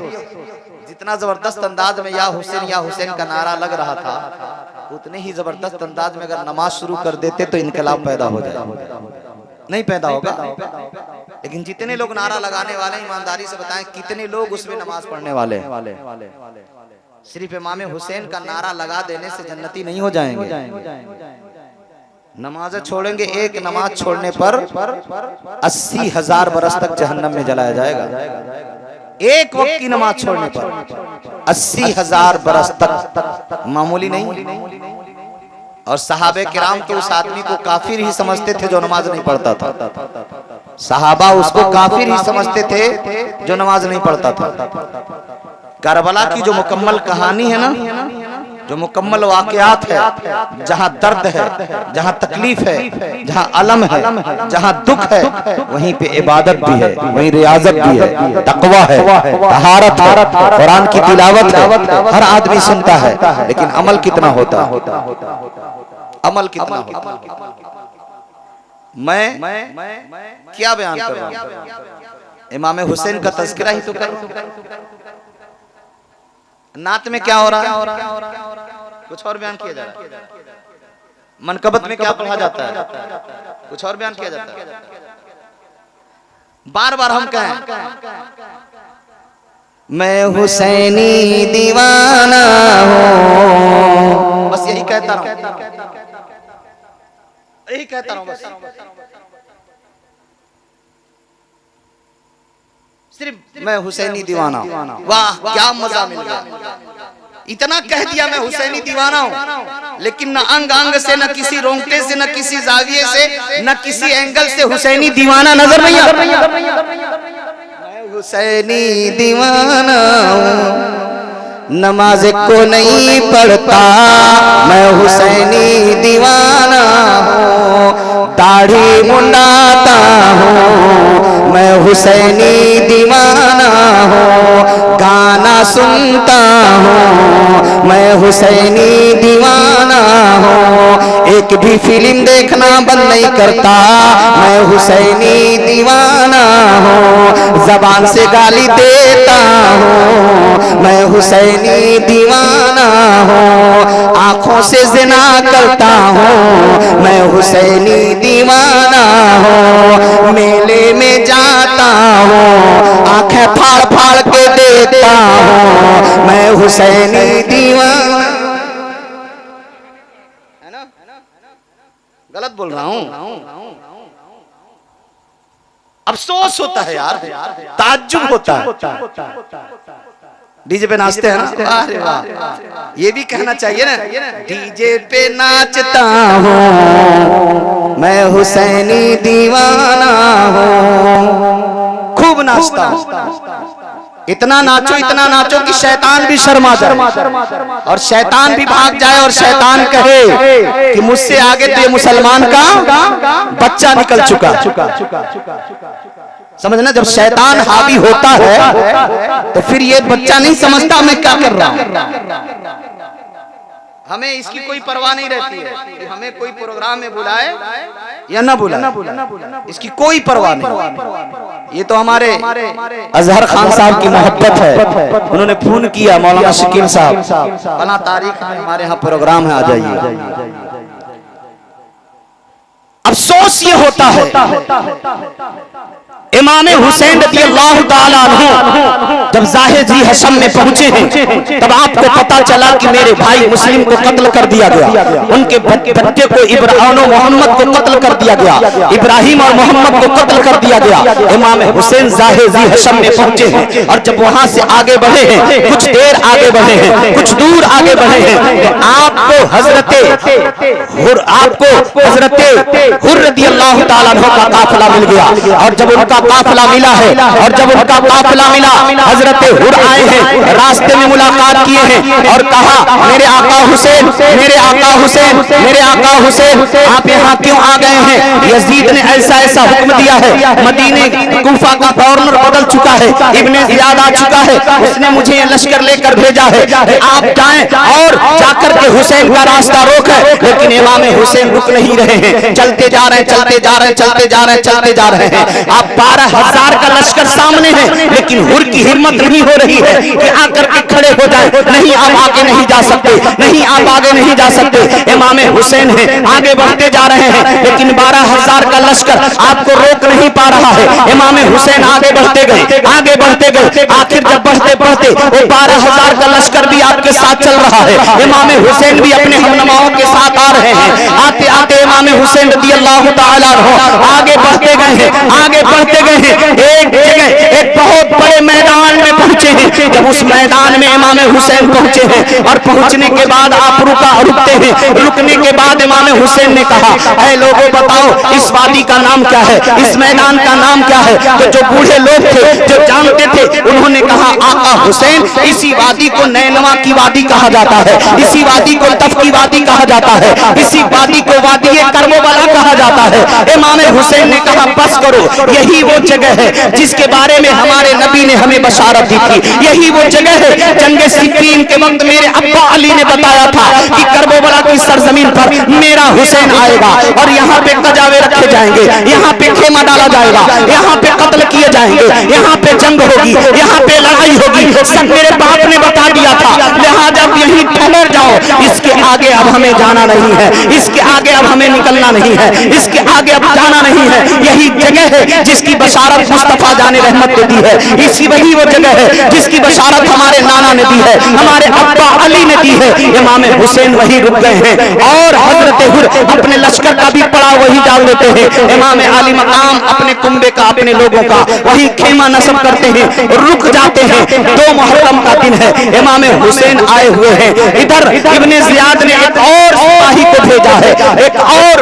जितना जबरदस्त अंदाज में या हुसैन का नारा लग रहा था, उतने ही जबरदस्त अंदाज में अगर नमाज शुरू कर देते तो इनकलाब पैदा हो जाए, नहीं पैदा होगा। लेकिन जितने लोग नारा लगाने वाले, ईमानदारी से बताएं कितने लोग उसमें नमाज पढ़ने वाले? सिर्फ इमाम हुसैन का नारा लगा देने से जन्नती नहीं हो जाएंगे। नमाज छोड़ेंगे, एक नमाज छोड़ने पर 80,000 बरस तक जहन्नम में जलाया जाएगा। एक वक्त की नमाज छोड़ने पर 80,000 बरस तक, मामूली नहीं। और सहाबे किराम तो उस आदमी को काफिर ही समझते थे जो नमाज नहीं पढ़ता था। सहाबा उसको काफिर ही समझते थे जो नमाज नहीं पढ़ता था। करबला की जो मुकम्मल कहानी है ना, जो मुकम्मल वाकयात है, जहाँ दर्द है, जहाँ तकलीफ है, जहाँ अलम है, जहाँ दुख है, वहीं पे इबादत भी है, वहीं रियाजत भी है, तकवा है, तहारत है, कुरान की तिलावत है। हर आदमी सुनता है लेकिन अमल कितना होता है? अमल कितना होता है? मैं क्या बयान कर रहा हूँ? इमाम हुसैन का तज़किरा ही तो कर। नात में क्या हो रहा है? कुछ और बयान किया जा रहा है। मनकबत में क्या पढ़ा जाता है? कुछ और बयान किया जाता है। बार बार हम कहें मैं हुसैनी दीवाना हूँ, बस यही कहता हूँ, यही कहता हूँ बस। सिर्फ मैं हुसैनी दीवाना हूँ। वाह क्या मजा मिल गया, इतना कह दिया मैं हुसैनी दीवाना हूँ, लेकिन न अंग अंग से, न किसी रोंगटे से, न किसी जाविये से, न किसी एंगल से हुसैनी दीवाना नजर नहीं आता। मैं हुसैनी दीवाना हूँ, नमाज को नहीं पढ़ता, मैं हुसैनी दीवाना हूँ, दाढ़ी मुंडाता हूँ, मैं हुसैनी दीवाना हूँ, गाना सुनता हूँ, मैं हुसैनी दीवाना हूँ, एक भी फिल्म देखना बंद नहीं करता, मैं हुसैनी दीवाना हूँ, जबान से गाली देता हूँ, मैं हुसैनी दीवाना हूँ। आंखों से जिना करता हूँ, मैं हुसैनी दीवाना हूँ। मेले में जाता हूँ, आंखें फाड़ फाड़ के देता हूँ, मैं हुसैनी दीवाना। है ना? गलत बोल रहा हूँ? अफसोस होता है यार, ताज्जुब होता है। डीजे पे नाचते हैं ना, अरे वाह, ये भी कहना चाहिए ना, डीजे पे नाचता हूँ, मैं हुसैनी दीवाना हूँ। खूब नाचता हूँ, इतना नाचो कि शैतान भी शर्मा जाए और शैतान भी भाग जाए और शैतान कहे कि मुझसे आगे तो ये मुसलमान का बच्चा निकल चुका। समझना, जब शैतान हावी होता है तो फिर ये बच्चा नहीं समझता मैं क्या कर रहा हूं। हमें इसकी कोई परवाह नहीं रहती है कि हमें कोई प्रोग्राम में बुलाए या ना बुलाए, इसकी कोई परवाह नहीं। ये तो हमारे अजहर खान साहब की मोहब्बत है, उन्होंने फोन किया, मौलाना शकील साहब फला तारीख में हमारे यहाँ प्रोग्राम है, आ जाइए। अफसोस ये होता है इमाम हुसैन रज़ियल्लाहु ताला अन्हु जब ज़ाहिर जी हशम में पहुंचे हैं, तब आपको पता चला कि मेरे भाई मुस्लिम को कत्ल कर दिया गया, उनके बच्चे को इब्राहिम और मोहम्मद को कत्ल कर दिया गया, इब्राहिम और मोहम्मद को कत्ल कर दिया गया। इमाम हुसैन ज़ाहिर जी हशम में पहुंचे हैं और जब वहां से आगे बढ़े हैं, कुछ देर आगे बढ़े हैं, कुछ दूर आगे बढ़े हैं, तो आपको हजरत हुर रज़ियल्लाहु ताला अन्हु का काफिला मिल गया। और जब उनका काफिला मिला है, और जब उनका काफिला मिला, हजरत हुर आए हैं, रास्ते में मुलाकात किए हैं और कहा, मेरे आका हुसैन, मेरे आका हुसैन, मेरे आका हुसैन, आप यहाँ क्यों आ गए हैं? यजीद ने ऐसा ऐसा हुक्म दिया है, मदीने कूफा का गवर्नर बदल चुका है, इब्ने ज़ियाद आ चुका है, उसने मुझे ये लश्कर लेकर भेजा है कि आप जाएं और जाकर के हुसैन का रास्ता रोक है। लेकिन इमाम हुसैन रुक नहीं रहे हैं, चलते जा रहे हैं, चलते जा रहे हैं, चलते जा रहे हैं, चलते जा रहे हैं। आप 12,000 का लश्कर सामने है, लेकिन हुर की हिम्मत नहीं हो रही है कि आकर के खड़े हो जाए। नहीं, आप आगे नहीं जा सकते, नहीं, आप आगे नहीं जा सकते। इमाम हुसैन है, आगे बढ़ते जा रहे हैं, लेकिन 12,000 का लश्कर आपको रोक नहीं पा रहा है। इमाम हुसैन आगे बढ़ते गए, आगे बढ़ते गए, आखिर जब बढ़ते बढ़ते वो 12,000 का लश्कर भी आपके साथ चल रहा है। इमाम हुसैन भी अपने हमनमाओं के साथ आ रहे हैं। आते आते इमाम हुसैन रज़ियल्लाहु ताला अन्हु आगे बढ़ते गए हैं, आगे बढ़ते गए हैं, एक जगह एक बहुत बड़े मैदान में पहुंचे हैं। जब उस मैदान में इमाम हुसैन पहुंचे हैं और पहुंचने के बाद आप रुकते हैं, रुकने के बाद इमाम हुसैन ने कहा, ऐ लोगों बताओ इस वादी का नाम क्या है, इस मैदान का नाम क्या है? तो जो बूढ़े लोग थे, जो जानते थे, उन्होंने कहा, आका हुसैन, इसी वादी को नैनवा की वादी कहा जाता है, इसी वादी को तफ की वादी कहा जाता है, इसी वादी को वादी करबला कहा जाता है। इमाम हुसैन ने कहा, बस करो, यही वो जगह है जिसके बारे में हमारे नबी ने हमें बशारत दी थी, यही वो जगह है जंगे सिफ़ीन के वक्त मेरे अब्बा अली ने बताया था कि करबला की सरजमीन पर मेरा हुसैन आएगा और यहाँ पे कजावे रखे जाएंगे, यहाँ पे खेमा डाला जाएगा, यहाँ पे कत्ल किए जाएंगे, यहाँ पे जंग होगी, यहाँ पे लड़ाई होगी। सब मेरे बाप ने बता दिया था, लिहाजा यहीं ठहर जाओ, इसके आगे अब हमें जाना नहीं है, इसके आगे अब हमें निकलना नहीं है, इसके आगे अब जाना नहीं है। यही जगह है जिसकी बशारत मुस्तफा जाने रहमत ने दी है, इसी वही वो जगह है जिसकी बशारत हमारे नाना ने दी है, हमारे अब्बा अली ने दी है। इमाम हुसैन वही रुक गए हैं और हजरत हुर अपने लश्कर का भी पड़ा वही डाल देते हैं। इमाम अली मकाम अपने कुंबे का, अपने लोगों का वही खेमा नस्ब करते हैं, रुक जाते हैं। 2 मुहर्रम का दिन है, इमाम हुसैन आए हुए हैं। इधर इब्ने ज़ियाद ने एक और सिपाही को भेजा है, एक और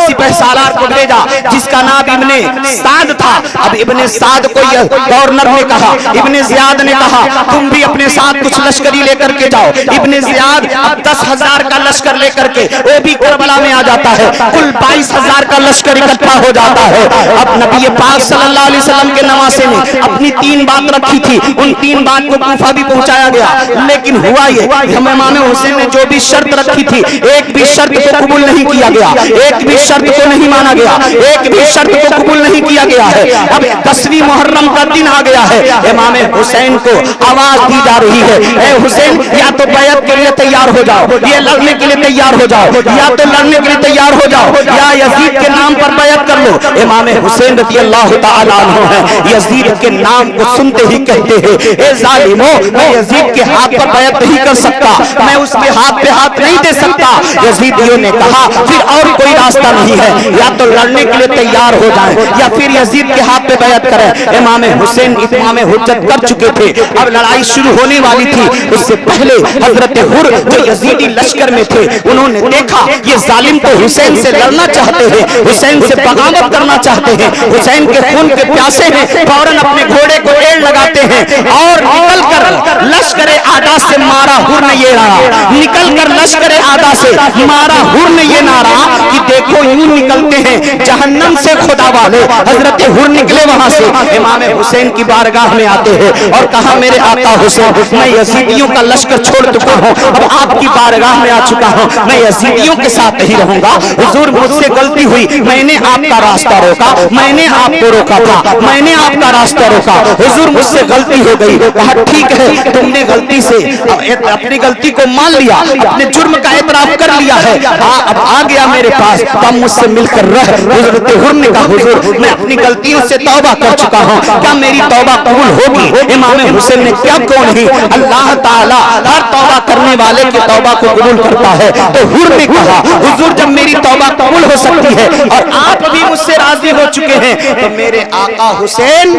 सिपाही सालार को भेजा जिसका नाम इब्ने साद था। अब इब्ने साद को यह गवर्नर ने कहा, इब्ने ज़ियाद ने कहा, तुम भी अपने साथ कुछ लश्करी लेकर के जाओ। इब्ने ज़ियाद अब 10,000 का लश्कर लेकर के वो भी करबला में आ जाता है, कुल 22,000 का लश्कर इकट्ठा हो जाता है। अब नबी पाक सल्लल्लाहु अलैहि वसल्लम के नवासे ने अपनी 3 बात रखी थी, उन 3 बात को कूफा भी पहुंचाया गया। लेकिन हुआ ये इमाम हुसैन ने जो भी शर्त रखी थी, एक भी शर्त को कबूल नहीं किया गया, एक भी शर्त को नहीं माना गया, एक भी शर्त को कबूल नहीं किया गया है। अब 10वीं मुहर्रम का दिन आ गया है, इमाम हुसैन को आवाज दी जा रही है, ए हुसैन या तो बैत के लिए तैयार हो जाओ, ये लड़ने के लिए तैयार हो जाओ, या तो लड़ने के लिए तैयार हो जाओ, या यजीद के नाम पर बैत कर लो। इमाम हुसैन रज़ी अल्लाह तआला अन्हु है, यजीद के नाम को सुनते ही कहते हैं, ए जालिमो, मैं यजीद के हाथ पर बैत नहीं कर सकता, मैं उसके हाथ पे हाथ नहीं दे सकता। यजीदियों ने कहा फिर और कोई रास्ता नहीं है, या तो लड़ने के लिए तैयार हो जाए या फिर यजीद के हाथ पे बैत करें। इमाम हुसैन इमाम हुज्जत कर चुके थे, अब लड़ाई शुरू होने वाली थी। उससे पहले हजरत हुर जो यजीदी लश्कर में थे, उन्होंने देखा ये जालिम तो हुसैन से लड़ना चाहते हैं, हुसैन से बगावत करना चाहते हैं, हुसैन के खून के प्यासे हैं। फौरन अपने घोड़े को एड़ लगाते हैं और निकल कर लश्कर आदा से मारा हुर ने ये नारा, निकल कर लश्कर आदा से मारा हुर ने ये नारा कि देखो यूं निकलते हैं जहन्नम से खुदा वाले। हजरत हुर निकले वहां से, इमाम हुसैन की बारगाह में आते हैं और कहा मेरे आका हुसैन, मैं यजीदियों का लश्कर छोड़ चुका हूं, अब आपकी बारगाह में आ चुका हूं, मैं यजीदियों के साथ नहीं रहूंगा। हुजूर मुझसे गलती हुई, मैंने आपका रास्ता रोका, मैंने आपको रोका था, मैंने आपका रास्ता रोका, हुजूर मुझसे गलती हो गई। कहा ठीक है, तुमने गलती से अपनी गलती को मान लिया, अपने जुर्म का एतराफ कर लिया है, अब आ गया मेरे पास, तब मुझसे मिलकर रह। हजरत हुर ने कहा हुजूर मैं अपनी गलतियों से तौबा कर चुका हूं, क्या मेरी तौबा कबूल होगी? इमाम हुसैन ने क्या क्यों नहीं, अल्लाह ताला हर तौबा करने वाले की तौबा को कबूल करता है। तो हुर ने कहा हुजूर जब मेरी तौबा कबूल हो सकती है और आप भी मुझसे राजी हो चुके हैं, तो मेरे आका हुसैन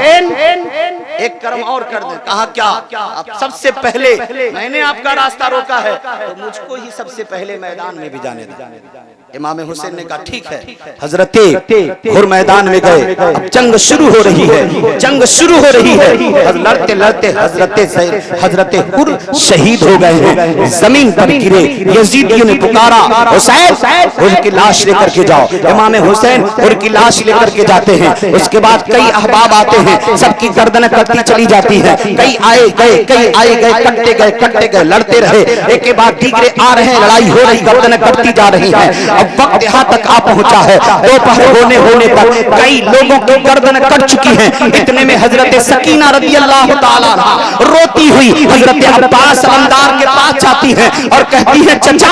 एक कर्म और कर दे। कहा क्या? अब सबसे पहले मैंने आपका रास्ता रोका है, तो मुझको ही सबसे पहले मैदान में भी जाने दे। इमाम हुसैन ने कहा ठीक है। हजरत हुर मैदान में गए, जंग शुरू हो रही है, जंग शुरू हो रही है, लड़ते लड़ते हजरत हुर शहीद हो गए हैं, जमीन पर गिरे। यजीदियों ने पुकारा हुसैन हुर की लाश लेकर के जाओ। इमाम हुसैन हुर की लाश लेकर के जाते हैं। उसके बाद कई अहबाब आते हैं, सबकी गर्दन कटती चली जाती है, कई आए गए, कई आए गए, कटते गए, लड़ते रहे, एक के बाद तीसरे आ रहे हैं, लड़ाई हो रही, गर्दन कटती जा रही है। अब वक्त यहाँ तक आ पहुंचा है, दोपहर होने तक कई लोगों की गर्दन कट चुकी है। इतने में हजरत सकीना रज़ी अल्लाह ताला अन्हा रोती हुई हजरत अब्बास अलमदार के पास जाती है और कहती है चचा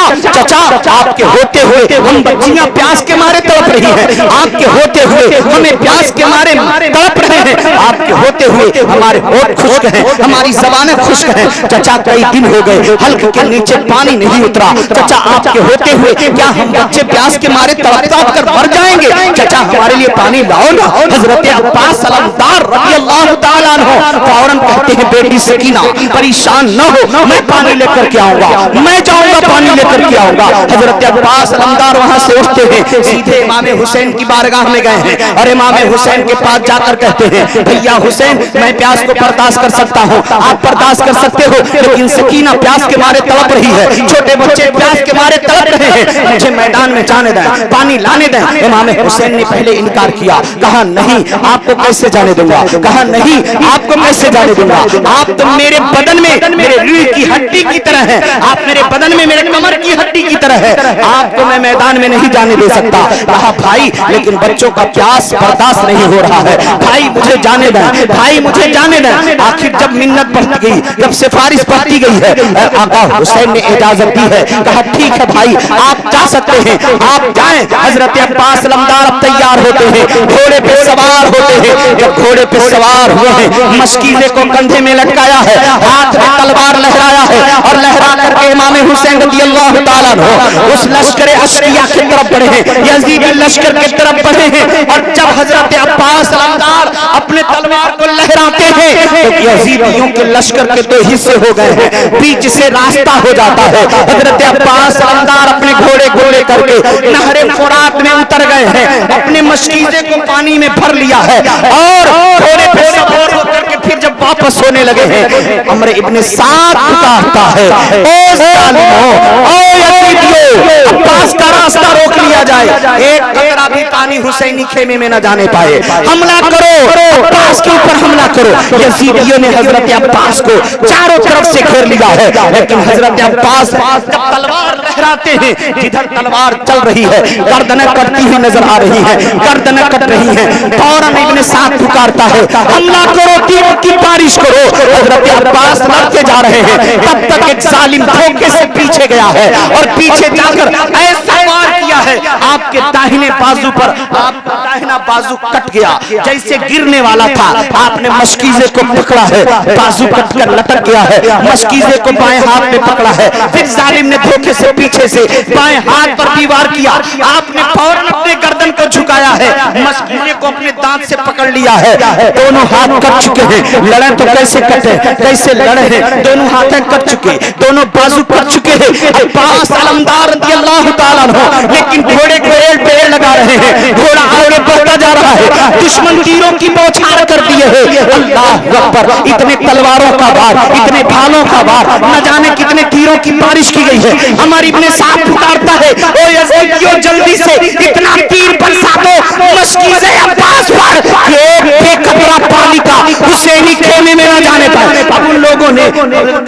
आपके होते हुए हम बच्चियां प्यास के मारे तड़प रही हैं, आपके होते हुए हमें प्यास के मारे तड़प रहे हैं, आपके होते हुए हमारे होठ खुश्क हैं, हमारी ज़बानें खुश्क हैं। चचा कई दिन हो गए हल्क के नीचे पानी नहीं उतरा, चचा आपके होते हुए क्या हम बच्चे प्यास के मारे तड़प कर मर जाएंगे? चचा हमारे लिए पानी लाओ ना। हजरत अब्बास अलमदार रज़ी अल्लाह ताला अन्हु फौरन कहते हैं बेटी सकीना परेशान न हो, मैं पानी लेकर के आऊंगा, मैं जाऊंगा पानी लेकर के आऊंगा। हजरत अब्बास अलमदार वहां से उठते हैं, सीधे इमाम हुसैन की बारगाह में गए हैं और इमाम हुसैन के पास जाकर कहते हैं भैया हुसैन मैं प्यास को बर्दाश्त कर सकता हूँ, आप बर्दाश्त कर सकते हो, लेकिन सकीना प्यास के मारे तड़प रही है, छोटे बच्चे प्यास के मारे तड़प रहे हैं, मुझे मैदान में जाने दें, पानी लाने दें। इमाम हुसैन ने पहले इनकार किया, कहा नहीं आपको कैसे जाने दूंगा, कहा नहीं आपको कैसे जाने दूंगा, आप तो मेरे बदन में मेरे रीढ़ की हड्डी की तरह है, आप मेरे बदन में मेरे कमर की हड्डी की तरह है, आपको मैं मैदान में नहीं जाने दे सकता। कहा भाई लेकिन बच्चों का प्यास बर्दाश्त नहीं हो रहा है, भाई मुझे जाने दें, भाई मुझे जाने दें। आखिर जब मिन्नत बढ़ती गई, जब सिफारिश बढ़ती गई है, आका हुसैन ने इजाजत दी है, कहा ठीक है भाई आप जा सकते हैं, आप जाएं। हजरत अब्बास अलमदार अब तैयार होते हैं, घोड़े पे सवार होते हैं। जब घोड़े पे सवार हुए हैं, मशकीले को कंधे में लटकाया है, हाथ में तलवार लहराया है और लहरा करके इमाम हुसैन रज़ी अल्लाह ताला अन्हु उस लश्कर अशकिया की तरफ बढ़े हैं, यजीदी लश्कर की तरफ बढ़े हैं। और जब हजरत अब्बास अलमदार अपने तलवार को लहराते हैं तो यजीदियों के लश्कर के दो हिस्से हो गए हैं, बीच से रास्ता हो जाता है। हजरत अब्बास अलमदार अपने घोड़े को लेकर के नहरे फुरात में उतर गए हैं, अपने मशकीजे को पानी में भर लिया है और घोड़े पे सवार होकर के फिर जब वापस होने लगे हैं, अम्र इब्ने साद पुकारता है ओ जालिमों, ओ यजीदियों, अब्बास का रास्ता रोक लिया जाए, एक कतरा भी पानी हुसैनी खेमे में न जाने पाए, हमला करो, अब्बास के ऊपर हमला करो। यजीदियों ने हजरत अब्बास को चारों तरफ से घेर लिया है, लेकिन हजरत अब्बास जब तलवार लहराते हैं, जिधर तलवार चल रही है गर्दनें कटती हुई नजर आ रही है, गर्दनें कट रही है। फौरन इब्ने साद पुकारता है, हमला करो, तीर की बारिश करो। हजरत अब्बास लड़ते जा रहे हैं, तब तक एक जालिम धोखे से पीछे गया है और पीछे जाकर ऐसा वार किया है, आपके दाहिने बाजू पर आपका दाहिना बाजू कट गया, जैसे गिरने वाला था। आपने मशकीजे को पकड़ा है, बाजू कट कर लटक गया है, मशकीजे को बाएं हाथ में पकड़ा है। फिर जालिम ने धोखे से पीछे से बाएं हाथ पर दीवार किया, आपने फौरन अपने गर्दन को झुकाया है, मशकीजे को अपने दांत से पकड़ लिया है। दोनों हाथ कट चुके हैं, लड़े तो कैसे कटे, कैसे लड़े हैं, दोनों हाथें कट चुके, दोनों बाजू कट चुके हैं। अब्बास अलमदार रज़ियल्लाहु ताला अन्हु लेकिन घोड़े को पेड़ लगा रहे हैं, घोड़ा आगे बढ़ता जा रहा है, दुश्मन तीरों की बौछार कर दिए है। अल्लाह अकबर, इतने तलवारों का वार, इतने भालों का वार, न जाने कितने तीरों की बारिश की गई है। हमारी इब्ने साद पुकारता है, ओ यजीदियों जल्दी से इतना तीर बरसा दो मशकीज़े अब्बास पर, एक बेकतरा पानी का हुसैनी खेमे में न जाने पाए। अब उन लोगों ने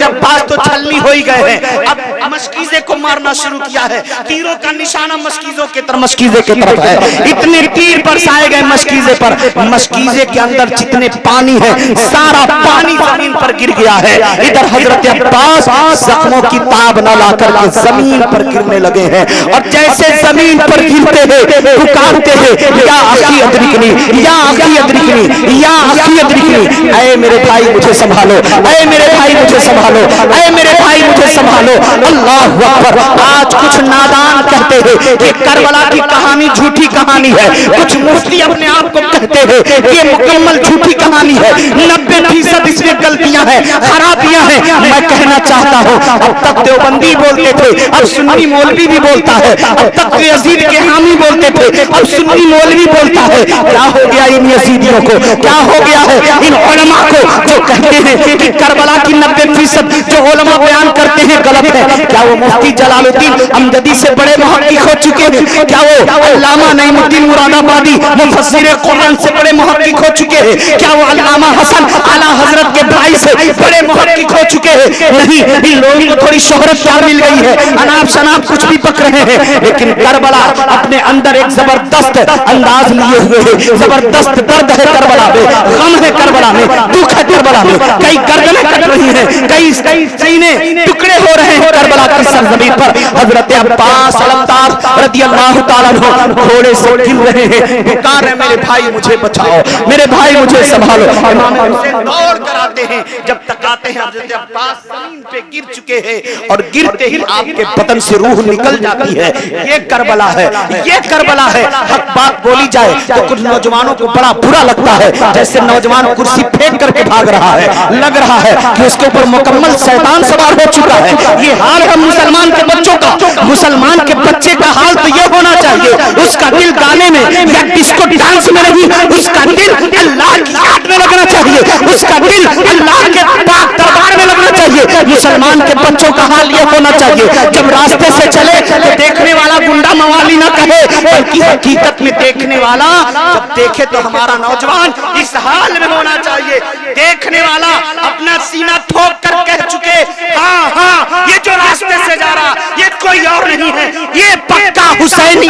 जब पास तो छलनी हो ही गए हैं, अब मशकीज़े को मारना शुरू किया है, तीरों का निशाना मशकीज़ों के तरफ, मशकीज़े की तरफ है। इतने तीर बरसाए गए मशकीज़े पर, मशकीज़े के अंदर जितने पानी है सारा पानी जमीन पर गिर गया है। इधर हजरत अब्बास जख्मों की ताब न ला करके जमीन पर गिरने लगे हैं, और जैसे जमीन पर गिरते हैं पुकारते हैं, या अखी अदरिकनी, या अखी अदरिकनी, या अखी अदरिकनी। ऐ मेरे भाई मुझे संभालो, ऐ मेरे भाई मुझे संभालो, ऐ मेरे भाई मुझे संभालो। अल्लाह अकबर। आज कुछ नादान कहते हैं कि करबला की कहानी झूठी कहानी है, कुछ मुफ्ती अपने आप को कहते हैं कि मुकम्मल झूठी कहानी है, 90% इसमें गलतियां हैं, खराबियां हैं। मैं कहना चाहता हूं, अब तक देवबंदी बोलते थे, अब सुन्नी मौलवी भी बोलता है, अब तक यजीद के हामी बोलते थे, अब सुन्नी मौलवी बोलता है। क्या हो गया इन यजीदियों को, क्या हो गया है इन उलमा को जो कहते हैं कि करबला की 90% जो उलमा बयान करते हैं गलत है? क्या वो मुफ्ती जलालुद्दीन अमजदी से बड़े मुहक्किक हो चुके हैं? क्या वो अल्लामा नईमुद्दीन मुरादाबादी मुफस्सिर कुरान से बड़े मुहक्किक हो चुके हैं? क्या वो अल्लामा हसन आला हजरत के भाई से बड़े मुहक्किक हो चुके हैं? नहीं, इन लोगों को थोड़ी शोहरत क्या मिल गई है, अनाप शनाप कुछ भी पक रहे हैं, लेकिन करबला अपने अंदर एक जबरदस्त अंदाज लिए हुए है, जबरदस्त दर्द है करबला में, गम है करबला में, दुख है करबला में, कई गर्दनें कट रही हैं, कई सीने टुकड़े हो रहे हैं करबला की सरजमीन पर। हजरत अब्बास अलमदार रज़ियल्लाहु ताला अन्हु घोड़े से गिर रहे हैं, पुकार है, मेरे भाई मुझे बचाओ, मेरे भाई मुझे संभालो। इमाम हुसैन दौड़ कर आते हैं, जब तक आते हैं हजरत अब्बास जमीन पे गिर चुके हैं, और गिरते ही आपके बदन से रूह निकल जाती है। ये करबला है, ये करबला है। हक बात बोली जाए तो कुछ नौजवानों को बड़ा बुरा लगता है, जैसे नौजवान कुर्सी फेंक करके भाग रहा है, लग रहा है कि उसके ऊपर मुकम्मल शैतान सवार हो चुका है। ये हाल है मुसलमान के बच्चों का। मुसलमान के बच्चे का हाल तो ये होना चाहिए, उसका दिल गाने में या डिस्को डांस में नहीं, उसका दिल अल्लाह की याद में लगना चाहिए, उसका दिल अल्लाह के पाक दरबार में लगना चाहिए। मुसलमान के बच्चों का हाल ये होना चाहिए, जब रास्ते से चले तो देखने वाला गुंडा मवाली ना कहे, बल्कि हकीकत में देखने वाला जब देखे तो हमारा नौजवान इस हाल में होना चाहिए, देखने वाला अपना सीना ठोक कर कह चुके, हाँ हाँ ये जो रास्ते से जा रहा ये कोई और नहीं है, ये पक्का हुसैनी,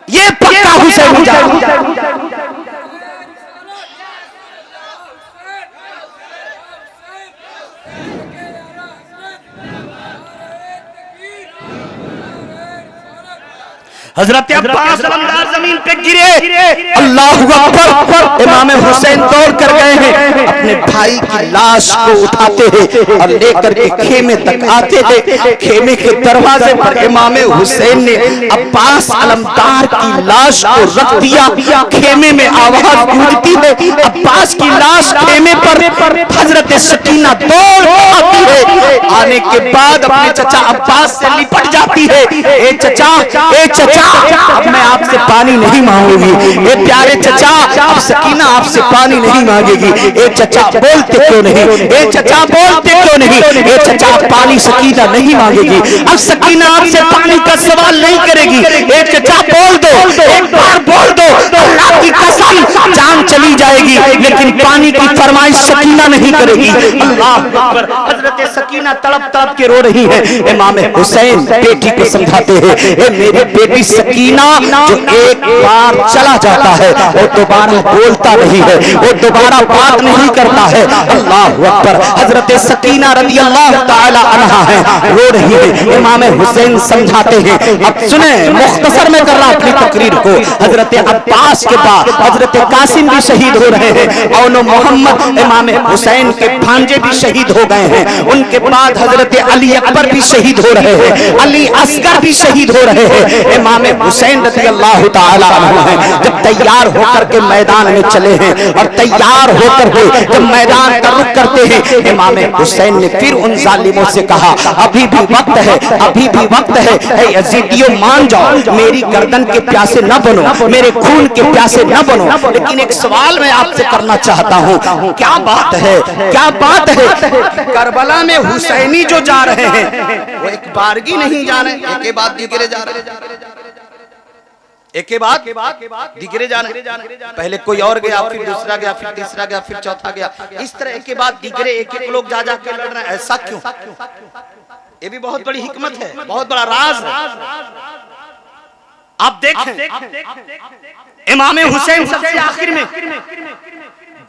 ये पक्का हुसैनी जा हजरत अब्बास अलमदार जमीन पे गिरे, अल्लाहु अकबर। इमाम हुसैन दौड़ कर गए हैं, अपने भाई की लाश को उठाते हैं और लेकर के खेमे तक आते हैं। खेमे के दरवाजे पर इमाम हुसैन ने अब्बास अलमदार की लाश को रख दिया। खेमे में आवाज गूंजती है, अब्बास की लाश खेमे पर। हजरत सकीना दौड़ आती है, आने के बाद अपने चचा अब्बास से लिपट जाती है। ए चचा, ए चचा, अब मैं आपसे पानी नहीं मांगूंगी। ए प्यारे चचा, अब सकीना आपसे पानी नहीं मांगेगी। ए चचा बोलते क्यों नहीं, ए चचा बोलते क्यों नहीं, ए चचा पानी सकीना नहीं मांगेगी, अब सकीना आपसे पानी का सवाल नहीं करेगी। ए चचा बोल दो, एक बार बोल दो, अल्लाह की कसम जान चली जाएगी लेकिन पानी की फरमाइश सकीना नहीं करेगी। अल्लाह अकबर। हजरत सकीना तड़प तड़प के रो रही है। इमाम हुसैन बेटी को समझाते हैं, ए मेरी बेटी सकीना, जो एक बार चला जाता है वो दोबारा बोलता नहीं है, वो दोबारा बात नहीं करता है। अल्लाह अकबर। हजरत सकीना रज़ी अल्लाह ताला अन्हा है, रो रही है। इमाम हुसैन समझाते हैं। अब सुने, मुख्तसर में कर रहा अपनी तकरीर को। हजरत अब्बास के बाद हजरत कासिम भी शहीद हो रहे हैं और मोहम्मद इमाम हुसैन के भांजे भी शहीद हो गए हैं। उनके बाद हजरत अली अकबर भी शहीद हो रहे हैं, अली असगर भी शहीद हो रहे हैं। इमाम हुसैन रज़ी अल्लाह ताला अन्हु हैं, जब तैयार होकर के मैदान में चले हैं और तैयार होकर के जब मैदान का रुख करते हैं, इमाम हुसैन ने फिर उन जालिमों से कहा, अभी भी वक्त है, अभी भी वक्त है। ऐ यजीदियों मान जाओ, मेरी गर्दन के प्यासे न बनो, मेरे खून के प्यासे न बनो। लेकिन एक सवाल मैं आपसे करना चाहता हूँ, क्या बात है, क्या बात है? करबला में हुसैनी जो जा रहे हैं वो एक बारगी नहीं जा रहे, एक के बाद दिगरे जा रहे हैं, एक के बाद दिगरे जाने। पहले कोई और गया, फिर दूसरा गया, फिर तीसरा गया, फिर चौथा गया। इस तरह एक के बाद दिगरे एक एक लोग जा जा के लड़ रहे हैं। ऐसा क्यों? ये भी बहुत बड़ी हिकमत है, बहुत बड़ा राज है। आप देखें, इमाम हुसैन सबसे आखिर में।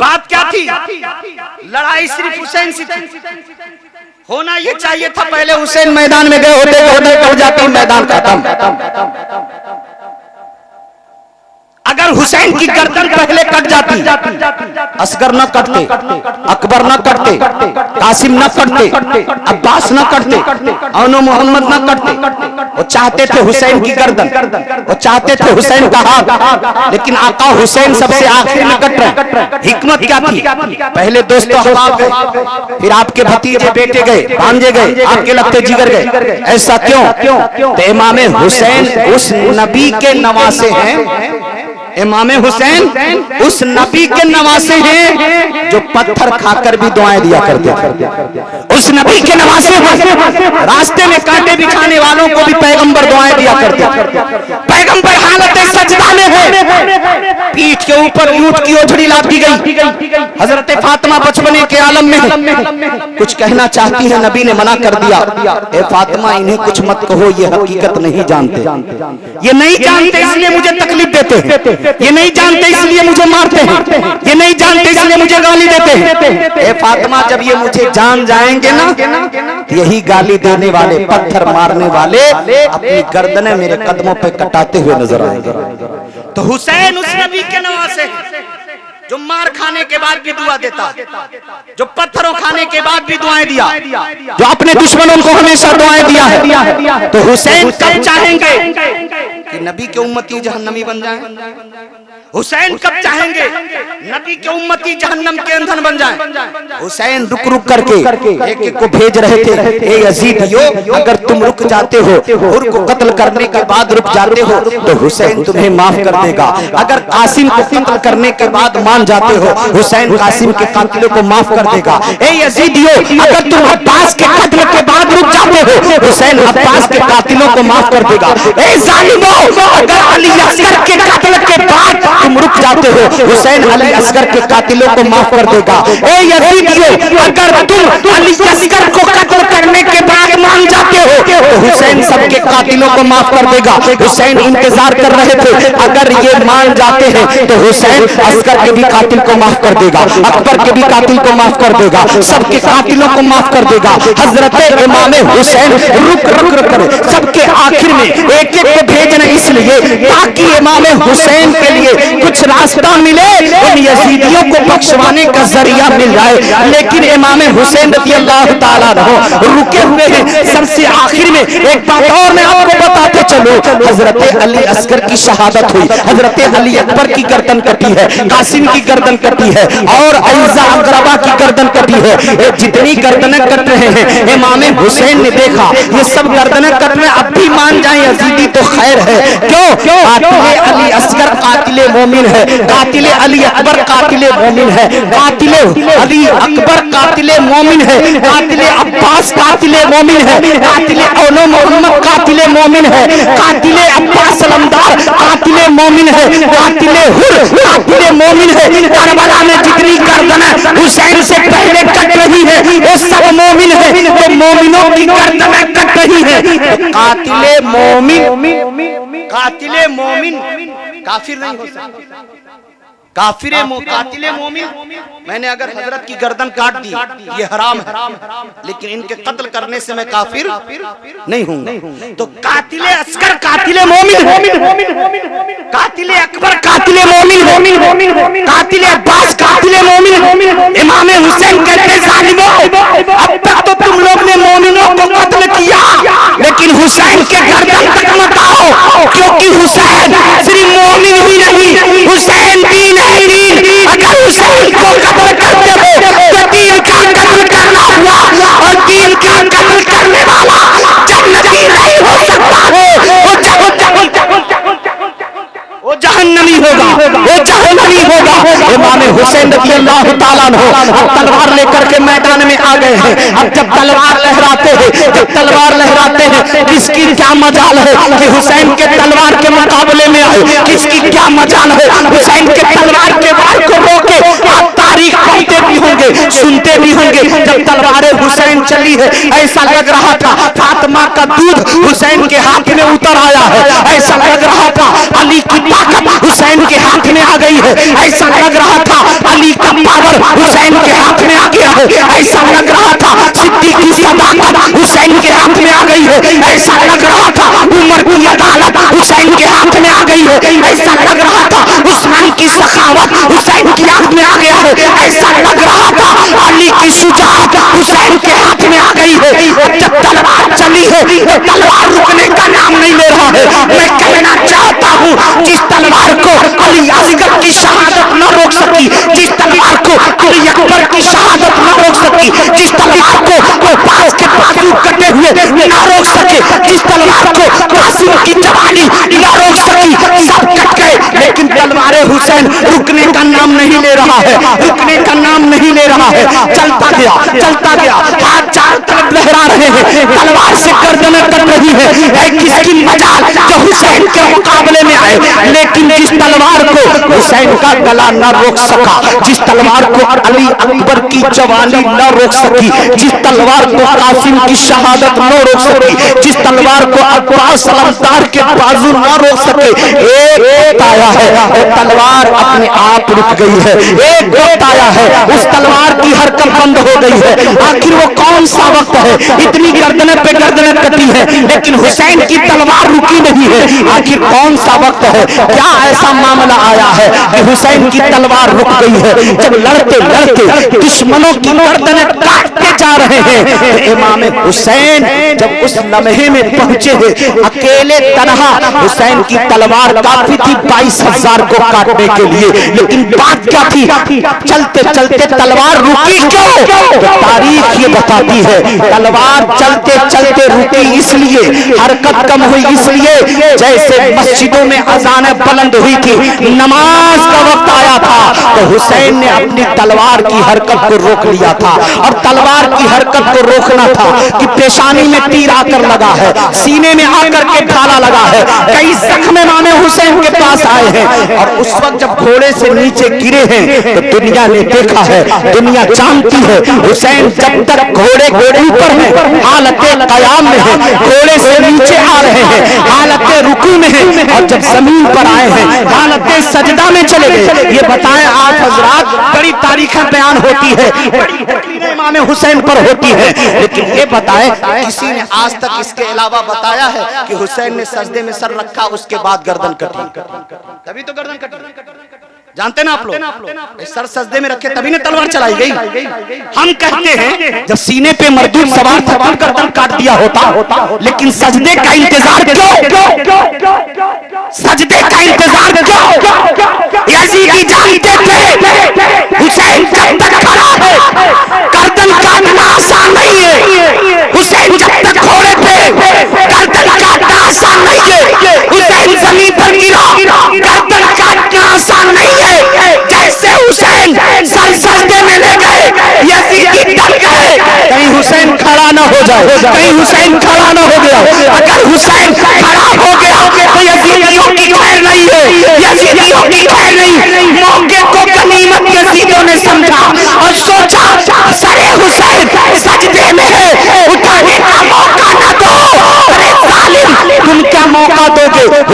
बात क्या थी? लड़ाई सिर्फ हुसैन से थी। होना ये चाहिए था पहले हुसैन मैदान में गए होते कट जाते मैदान खत्म। अगर हुसैन की गर्दन पहले कट जाती, असगर न कटते, अकबर न कटते, कासिम न कटते, अब्बास न कटते, औनो मोहम्मद न कटते। वो चाहते थे हुसैन की गर्दन, वो चाहते थे हुसैन का हाथ, लेकिन आका हुसैन सबसे आखिर में कट रहे। हिकमत क्या थी? पहले दोस्तों अहबाब गए, फिर आपके भतीजे बेटे गए, भांजे गए, आपके लगते जिगर गए। ऐसा क्यों? तो इमाम हुसैन उस नबी के नवासे हैं, इमाम हुसैन उस नबी के नवासे हैं जो पत्थर खाकर भी दुआएं दिया करते थे। उस नबी के नवासे हैं, रास्ते में कांटे बिछाने वालों को भी पैगंबर दुआएं दिया करते थे। पैगंबर हालत सजदा में है, पीठ के ऊपर ऊंट की ओझड़ी लादी गई। हजरत फातिमा बचपने के आलम में कुछ कहना चाहती है, नबी ने मना कर दिया, ए फातिमा इन्हें कुछ मत कहो, ये हकीकत नहीं जानते, ये नहीं जानते इसलिए मुझे तकलीफ देते हैं, ये नहीं जानते इसलिए मुझे मारते हैं, ये नहीं जानते इसलिए मुझे गाली देते हैं। ए फातिमा, जब ये मुझे जान जाएंगे ना, यही गाली देने वाले, पत्थर मारने वाले अपनी गर्दनें मेरे कदमों पे कटाते हुए नजर आएंगे। तो हुसैन उस नबी के नवासे जो मार खाने के बाद भी दुआ देता, जो पत्थरों खाने के बाद भी दुआएं दिया, जो अपने दुश्मनों को हमेशा दुआएं दिया है। तो हुसैन कब चाहेंगे कि नबी के उम्मती जहन्नमी बन जाएं? हुसैन कब चाहेंगे नबी के उम्मती जहन्नम के ईंधन बन जाएं? हुसैन रुक रुक करके एक एक को भेज रहे थे, ए यजीदियों, अगर तुम रुक जाते हो, हुर को कत्ल करने के बाद रुक जाते हो, तो हुसैन तुम्हें माफ कर देगा। अगर कासिम को कत्ल करने के बाद मान जाते हो, हुसैन कासिम के कातिलों को माफ कर देगा। ए यजीदियों, अगर तुम अब्बास के कत्ल के बाद रुक जाते हो, हुसैन अब्बास के कातिलों को माफ कर देगा। ए जालिमों, अगर अली असगर के कत्ल के बाद तुम रुक जाते हो, हुसैन अली असगर के कातिलों को माफ कर देगा। ए यजीदियों, अगर तुम अली असगर को कत्ल करने के बाद मान जाते हो, तो हुसैन सबके कातिलों को माफ कर देगा। हुसैन इंतजार कर रहे थे, अगर ये मान जाते हैं तो हुसैन असगर के भी कातिल को माफ कर देगा, अकबर के भी कातिल को माफ कर देगा, सबके कातिलों को माफ कर देगा। हजरत इमाम हुसैन रुक रुक कर सबके आखिर में एक एक को भेजना इसलिए ताकि इमाम हुसैन के लिए कुछ रास्ता मिले, उन यजीदियों को बख्शवाने का जरिया मिल जाए। लेकिन इमाम हुसैन रज़ी अल्लाह ताला अन्हु रुके हुए हैं। सबसे आखिर में एक बात और मैं आपको बताते चलूं, हजरत अली असगर की शहादत हुई, हजरत अली अकबर की गर्दन कटी है, कासिम की गर्दन कटी है और अय्ज़ा अक़रबा की गर्दन कटी है। जितनी गर्दनें कट रहे हैं, इमाम हुसैन ने देखा ये सब गर्दनें कट रहे, अब भी मान जाए यजीदी तो खैर है। क्यों? कातिले अली असगर कातिले मोमिन है, कातिले अली अकबर कातिले मोमिन है, कातिले अली अकबर कातिले मोमिन है, कातिले अब्बास कातिले मोमिन है, कातिले औनो मोहम्मद कातिले मोमिन है, कातिले अब्बास अलमदार कातिले मोमिन है, कातिले हुर कातिले मोमिन है। करबला में जितनी हुसैन से पहले कट रही है वो सब मोमिन है, तो मोमिनों की गर्दनें कट रही है। कातिले मोमिन काफिर नहीं हो सकता। कातिले मोमिन, मैंने अगर हजरत की गर्दन काट दी ये हराम है, लेकिन इनके कत्ल करने से मैं काफिर नहीं हूँ। तो कातिले असगर कातिले मोमिन, कातिले अकबर कातिले मोमिन, कातिले अब्बास कातिले मोमिन। इमाम हुसैन कहते जालिमों, अब तक तो तुम लोग ने मोमिनों को कत्ल किया, लेकिन हुसैन के गर्दन तक मत आओ, क्योंकि हुसैन सिर्फ मोमिन ही नहीं, हुसैन दीन है दीन। अगर हुसैन को कत्ल करते हो तो दीन का कत्ल करना हुआ, और दीन का कत्ल करने वाला जन्नती नहीं हो सकता है, वो जहन्नमी होगा, वो जहन्नमी होगा। इमाम हुसैन रज़ियल्लाहु ताला अन्हु अब तलवार लेकर के मैदान में आ गए हैं। अब जब तलवार लहराते हैं, किसकी क्या मजाल है कि हुसैन के तलवार के मुकाबले में आए, किसकी क्या मजाल है हुसैन के तलवार के वार को रोके। आप तारीख पढ़ते भी होंगे, सुनते भी होंगे, जब तलवार हुसैन चली है ऐसा लग रहा था फातिमा का दूध हुसैन के हाथ में उतर आया है, ऐसा लग रहा था अली की ताकत हुसैन के हाथ में आ गई है, ऐसा लग रहा था अली का पावर हुसैन के हाथ में आ गया है, ऐसा लग रहा था सिद्दीक की सदाकत हुसैन के हाथ में आ गई है, ऐसा लग रहा था उमर की अदालत हुसैन के हाथ में आ गई है, ऐसा लग रहा था उस्मान की सखावत हुसैन के हाथ में आ गया है, ऐसा लग रहा था अली की शुजाअत हुसैन के हाथ में आ गई है। जब तलवार चली है तो तलवार रुकने का नाम नहीं ले रहा है। मैं कहना चाहता हूँ जिस तलवार को अली असगर की शहादत न रोक सकी, जिस तलवार को अली अकबर की शहादत न रोक सकी, जिस तलवार को अब्बास के बाजू कटे हुए न रोक सके, जिस तलवार को कासिम की जवानी न रोक सकी, सब कट गए, लेकिन तलवार हुसैन रुकने का नाम नहीं ले रहा है, रुकने का नाम नहीं ले रहा है। चलता गया, हाथ चारों तरफ लहरा रहे हैं, तलवार से गर्दनें कट रही है। किसकी मजाल जो हुसैन के मुकाबले में आए, लेकिन जिस तलवार को हुसैन का गला न रोक सका, जिस तलवार को अली अकबर की जवानी न रोक सकी, जिस तलवार को कासिम की शहादत न रोक सकी, जिस तलवार को अब्बास सलामदार के बाजू न रोक सके, एक आया है और तलवार अपने आप रुक गई है। एक आया है, उस तलवार की हरकत बंद हो गई है। आखिर वो कौन सा वक्त है, इतनी गर्दनें पे गर्दनें कटी है, लेकिन हुसैन की तलवार रुकी नहीं है। आखिर कौन सा वक्त है, क्या ऐसा मामला आया है कि हुसैन की तलवार रुक गई है? जब लड़ते लड़ते दुश्मनों की गर्दनें काटते जा रहे हैं, तो इमाम हुसैन जब उस लम्हे में पहुंचे हैं, अकेले तनहा हुसैन की तलवार काफी थी 22,000 को काटने के लिए, लेकिन बात क्या थी, चलते चलते तलवार रुकी क्यों? तो तारीख ये बताती है तलवार चलते चलते रुकी इसलिए, हरकत कम हुई इसलिए, जैसे मस्जिदों में अजान बुलंद हुई थी, नमाज का वक्त आया था, तो हुसैन ने अपनी तलवार की हरकत को रोक लिया था। और तलवार की हरकत को रोकना था कि पेशानी में तीर आकर लगा है, सीने में आकर के भाला लगा है, कई जख्म इमाम हुसैन के पास आए हैं, और उस वक्त जब घोड़े से नीचे गिरे हैं तो दुनिया ने देखा है, दुनिया जानती है हुसैन जब तक घोड़े ऊपर है, हालते कयाम में है, घोड़े से नीचे आ रहे हैं, हालते रुकू में है, और जब जमीन पर आए हैं हालते सजदा में चले गए। ये बताएं आप हजरात, बड़ी तारीखें बयान होती है, बड़ी तकरीरें इमाम हुसैन पर होती है, लेकिन ये बताएं किसी ने आज तक इसके अलावा बताया है कि हुसैन ने सजदे में सर रखा उसके बाद गर्दन कटी? तभी तो गर्दन कटी, जानते ना आप लोग, सर सजदे में रखे तभी ना तलवार चलाई गई। हम कहते हैं जब सीने पे मरदूद सवार था तब गर्दन काट दिया होता, लेकिन सजदे का इंतजार क्यों? सजदे का इंतजार क्यों? यजीदी जानते थे हुसैन जब तक खड़ा है गर्दन काटना आसान नहीं है, हुसैन जब तक घोड़े पे गर्दन काटना आसान नहीं है, हुसैन जमीन पर गिरा गर्दन काटना आसान नहीं है। जैसे हुसैन सर सजदे में ले गए, यजीदी डर गए कहीं हुसैन खड़ा ना हो जाए, कहीं हुसैन खड़ा ना हो गया। अगर हुसैन खड़ा हो गया तो यजीदियों की खैर नहीं है, यजीदियों की खैर नहीं। मौके को गनीमत यजीदियों ने समझा और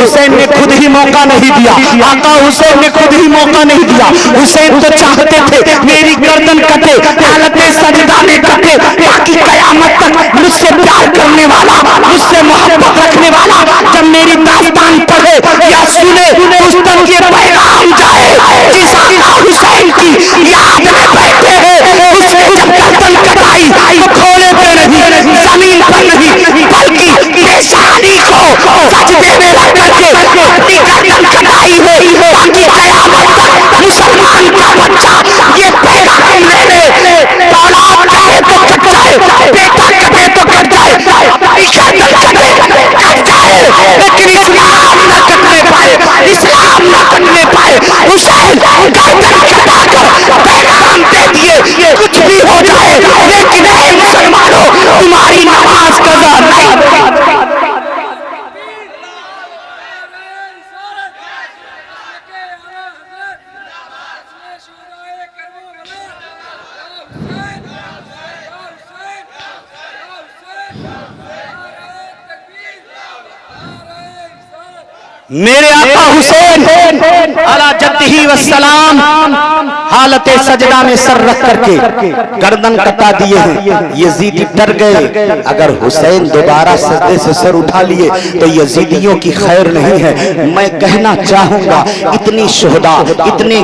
हुसैन ने खुद ही मौका नहीं दिया, आका हुसैन ने खुद ही मौका नहीं दिया। हुसैन तो चाहते थे मेरी गर्दन कटे, हालत सजदा में कटे, ताकि कयामत तक मुझसे प्यार करने वाला, मुझसे मोहब्बत रखने वाला जब मेरी दास्तान पढ़े या सुने उस तक ये पैगाम जाए, जिस आका हुसैन की याद में बैठे हैं उसने जब गर्दन कटाई तो खोले पे नहीं, जमीन पर नहीं, बल्कि पेशानी को सजदे में रख करके अपनी गर्दन कटाई है, ताकि कयामत तक मुसलमान का बच्चा ये पैगाम ले ले, औलाद कटे तो कट जाए, बेटा कटे तो कट जाए, अपनी गर्दन कटे कट जाए, लेकिन इस्लाम न कटने पाए, इस्लाम न कटने पाए। हुसैन गर्दन कटाकर पैगाम दे दिए, कुछ भी हो जाए लेकिन ऐ मुसलमानों तुम्हारी नमाज कज़ा नहीं। मेरे आका हुसैन अला जद्दिही वस्सलाम हालत सजदा में सर रख करके गर्दन कटा दिए हैं। यजीदी डर गए, अगर हुसैन दोबारा सजदे से सर उठा लिए तो यजीदियों की खैर नहीं है। मैं कहना चाहूंगा इतनी शुहदा, इतनी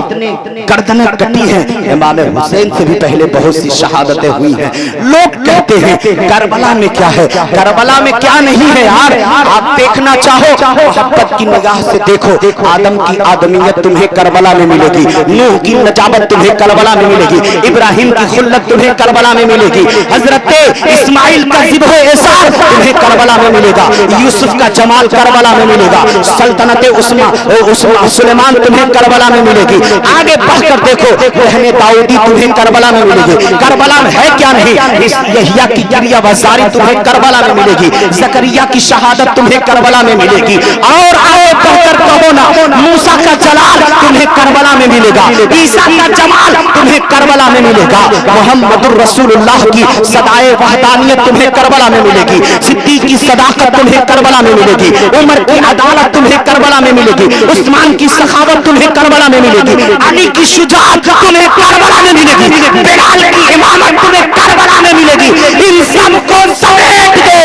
गर्दनें कटी हैं, इमाम हुसैन से भी पहले बहुत सी शहादतें हुई हैं। लोग कहते हैं करबला में क्या है, करबला में क्या नहीं है यार। आप देखना चाहो मोहब्बत की निगाह से देखो, आदम की आदमियत तुम्हें करबला में मिलेगी, नूह की नजाबत तुम्हें करबला में मिलेगी, इब्राहिम की खुल्लत तुम्हें करबला में मिलेगी, हजरत इस्माइल का ज़िब्ह एसार तुम्हें करबला में मिलेगा, यूसुफ का जमाल करबला में मिलेगा, सल्तनत सुलेमान तुम्हें करबला में मिलेगी। आगे बढ़कर देखो रहने दाऊदी तुम्हें करबला में मिलेगी। करबला में है क्या नहीं, यहिया की जरिया वज़ारी तुम्हें करबला में मिलेगी, ज़करिया की शहादत तुम्हें करबला में मिलेगी। और आगे बढ़कर कहो ना मूसा का जलाल तुम्हें करबला में मिलेगा, ईसा का जमाल तुम्हें करबला में मिलेगा, मोहम्मदुर रसूलुल्लाह की सदाए वहदानियत तुम्हें करबला में मिलेगी, सिद्दीक की सदाकत तुम्हें करबला में मिलेगी, उमर की अदालत तुम्हें करबला में मिलेगी, उस्मान की सखावत तुम्हें करबला में मिलेगी, अली की शुजाअत तुम्हें करबला में मिलेगी, बिलाल की इमामत तुम्हें करबला में मिलेगी। इन सबको समेट दो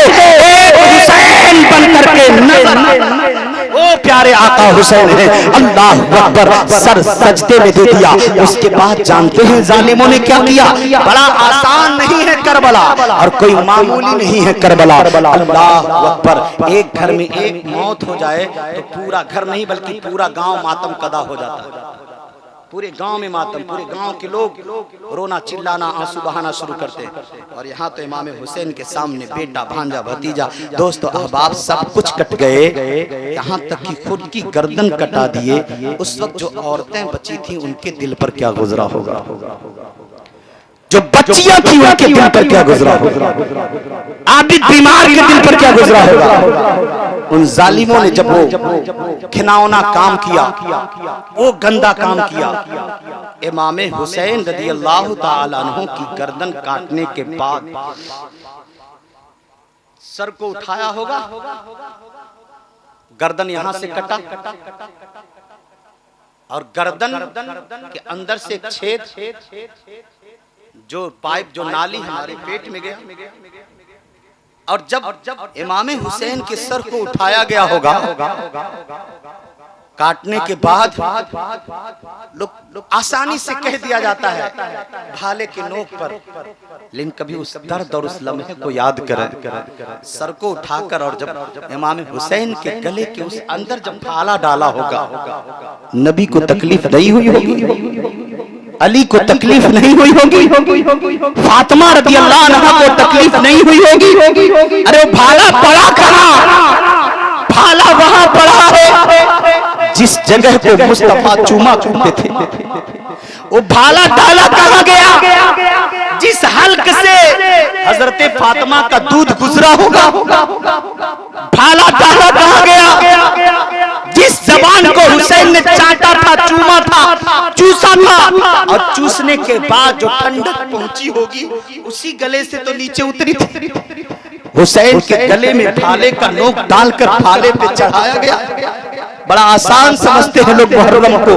एक हुसैन बनकर के ओ प्यारे आका हुसैन है। अल्लाह अकबर, सर सजदे में दे दिया। उसके बाद जानते हैं जालिमों ने क्या किया। बड़ा आसान नहीं है करबला और कोई मामूली नहीं है करबला। अल्लाह अकबर, एक घर में एक मौत हो जाए तो पूरा घर नहीं बल्कि पूरा गांव मातम कदा हो जाता है। पूरे गांव में मातम, पूरे गांव के लोग रोना चिल्लाना आंसू बहाना शुरू करते हैं। और यहाँ तो इमाम हुसैन के सामने बेटा भांजा भतीजा दोस्तों अहबाब सब कुछ कट गए, यहाँ तक कि खुद की गर्दन कटा दिए। उस वक्त जो औरतें बची थी उनके दिल पर क्या गुजरा होगा, जो बच्चियां थी उनके दिल पर क्या गुजरा होगा, आबिद बीमार के दिल पर क्या गुजरा होगा। उन जालिमों ने जब वो घिनौना काम किया, वो गंदा काम किया, इमाम हुसैन रज़ियल्लाहु ताला अन्हु की गर्दन काटने के बाद सर को उठाया होगा, गर्दन यहां से कटा और गर्दन के अंदर से एक छेद, जो पाइप जो नाली हमारे पेट में गया। और जब इमाम हुसैन के सर को उठाया गया होगा काटने के बाद, लोग आसानी से कह दिया जाता है भाले के नोक पर, लेकिन कभी उस दर्द और उस लम्हे को याद करें। सर को उठाकर और जब इमाम हुसैन के गले के उस अंदर जब भाला डाला होगा, नबी को तकलीफ नहीं हुई होगी, अली को तकलीफ नहीं हुई होगी, फातिमा रज़ियल्लाहु अन्हा को तकलीफ नहीं हुई होगी। अरे भाला पड़ा कहाँ, भाला वहां पड़ा है जिस जगह को मुस्तफा चूमा चूमते थे। वो भाला डाला कहाँ गया, जिस हल्क से हजरत फातिमा का दूध गुजरा होगा। भाला डाला कहाँ गया, जिस जबान को हुसैन ने चाटा था, चूमा था, चूसा था, और चूसने के बाद जो ठंडक पहुंची होगी उसी गले से तो नीचे उतरी थी। हुसैन के गले में भाले का नोक डालकर भाले पे चढ़ाया गया। बड़ा आसान समझते हैं लोग मुहर्रम को,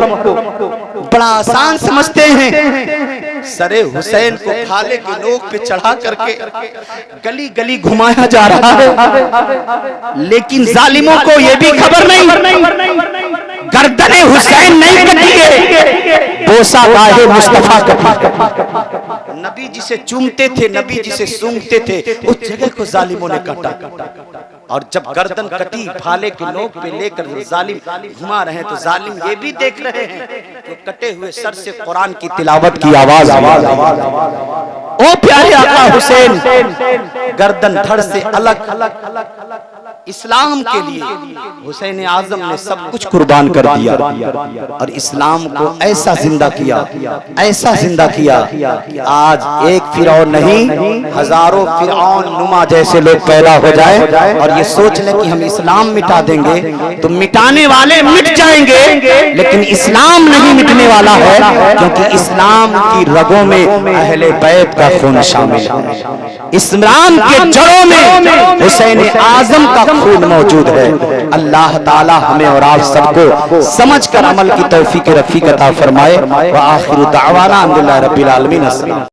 बड़ा आसान समझते हैं। सरे हुसैन को भाले के नोक पे चढ़ा करके गली गली घुमाया जा रहा है, लेकिन जालिमों को यह भी खबर नहीं गर्दने हुसैन नहीं कटी है, बोसा गाहे मुस्तफा कटी। नबी जिसे चूमते थे, नबी जिसे सूंघते थे, उस जगह को जालिमों ने काटा। और जब गर्दन कटी भाले के नोक पे लेकर जालिम घुमा रहे हैं, तो जालिम ये भी देख रहे हैं तो कटे हुए सर से कुरान की तिलावत की आवाज। ओ प्यारे आका हुसैन, गर्दन धड़ से अलग इस्लाम के लिए हुसैन आजम ने सब कुछ कुर्बान कर दिया और इस्लाम को ऐसा जिंदा किया, ऐसा जिंदा किया कि आज एक फिरौन नहीं हजारों फिरौन नुमा जैसे लोग पैदा हो जाए और ये सोच ले कि हम इस्लाम मिटा देंगे, तो मिटाने वाले मिट जाएंगे, लेकिन इस्लाम नहीं मिटने वाला है, क्योंकि इस्लाम की रगों में अहले बैत का खून शामिल है। इस्लाम के जड़ों में हुसैन आजम का खून मौजूद है। अल्लाह ताला हमें और आप सबको समझ कर अमल की तौफीक रफीक अता फरमाए। व आखिरु दावाना अल्हम्दुलिल्लाहि रब्बिल आलमीन।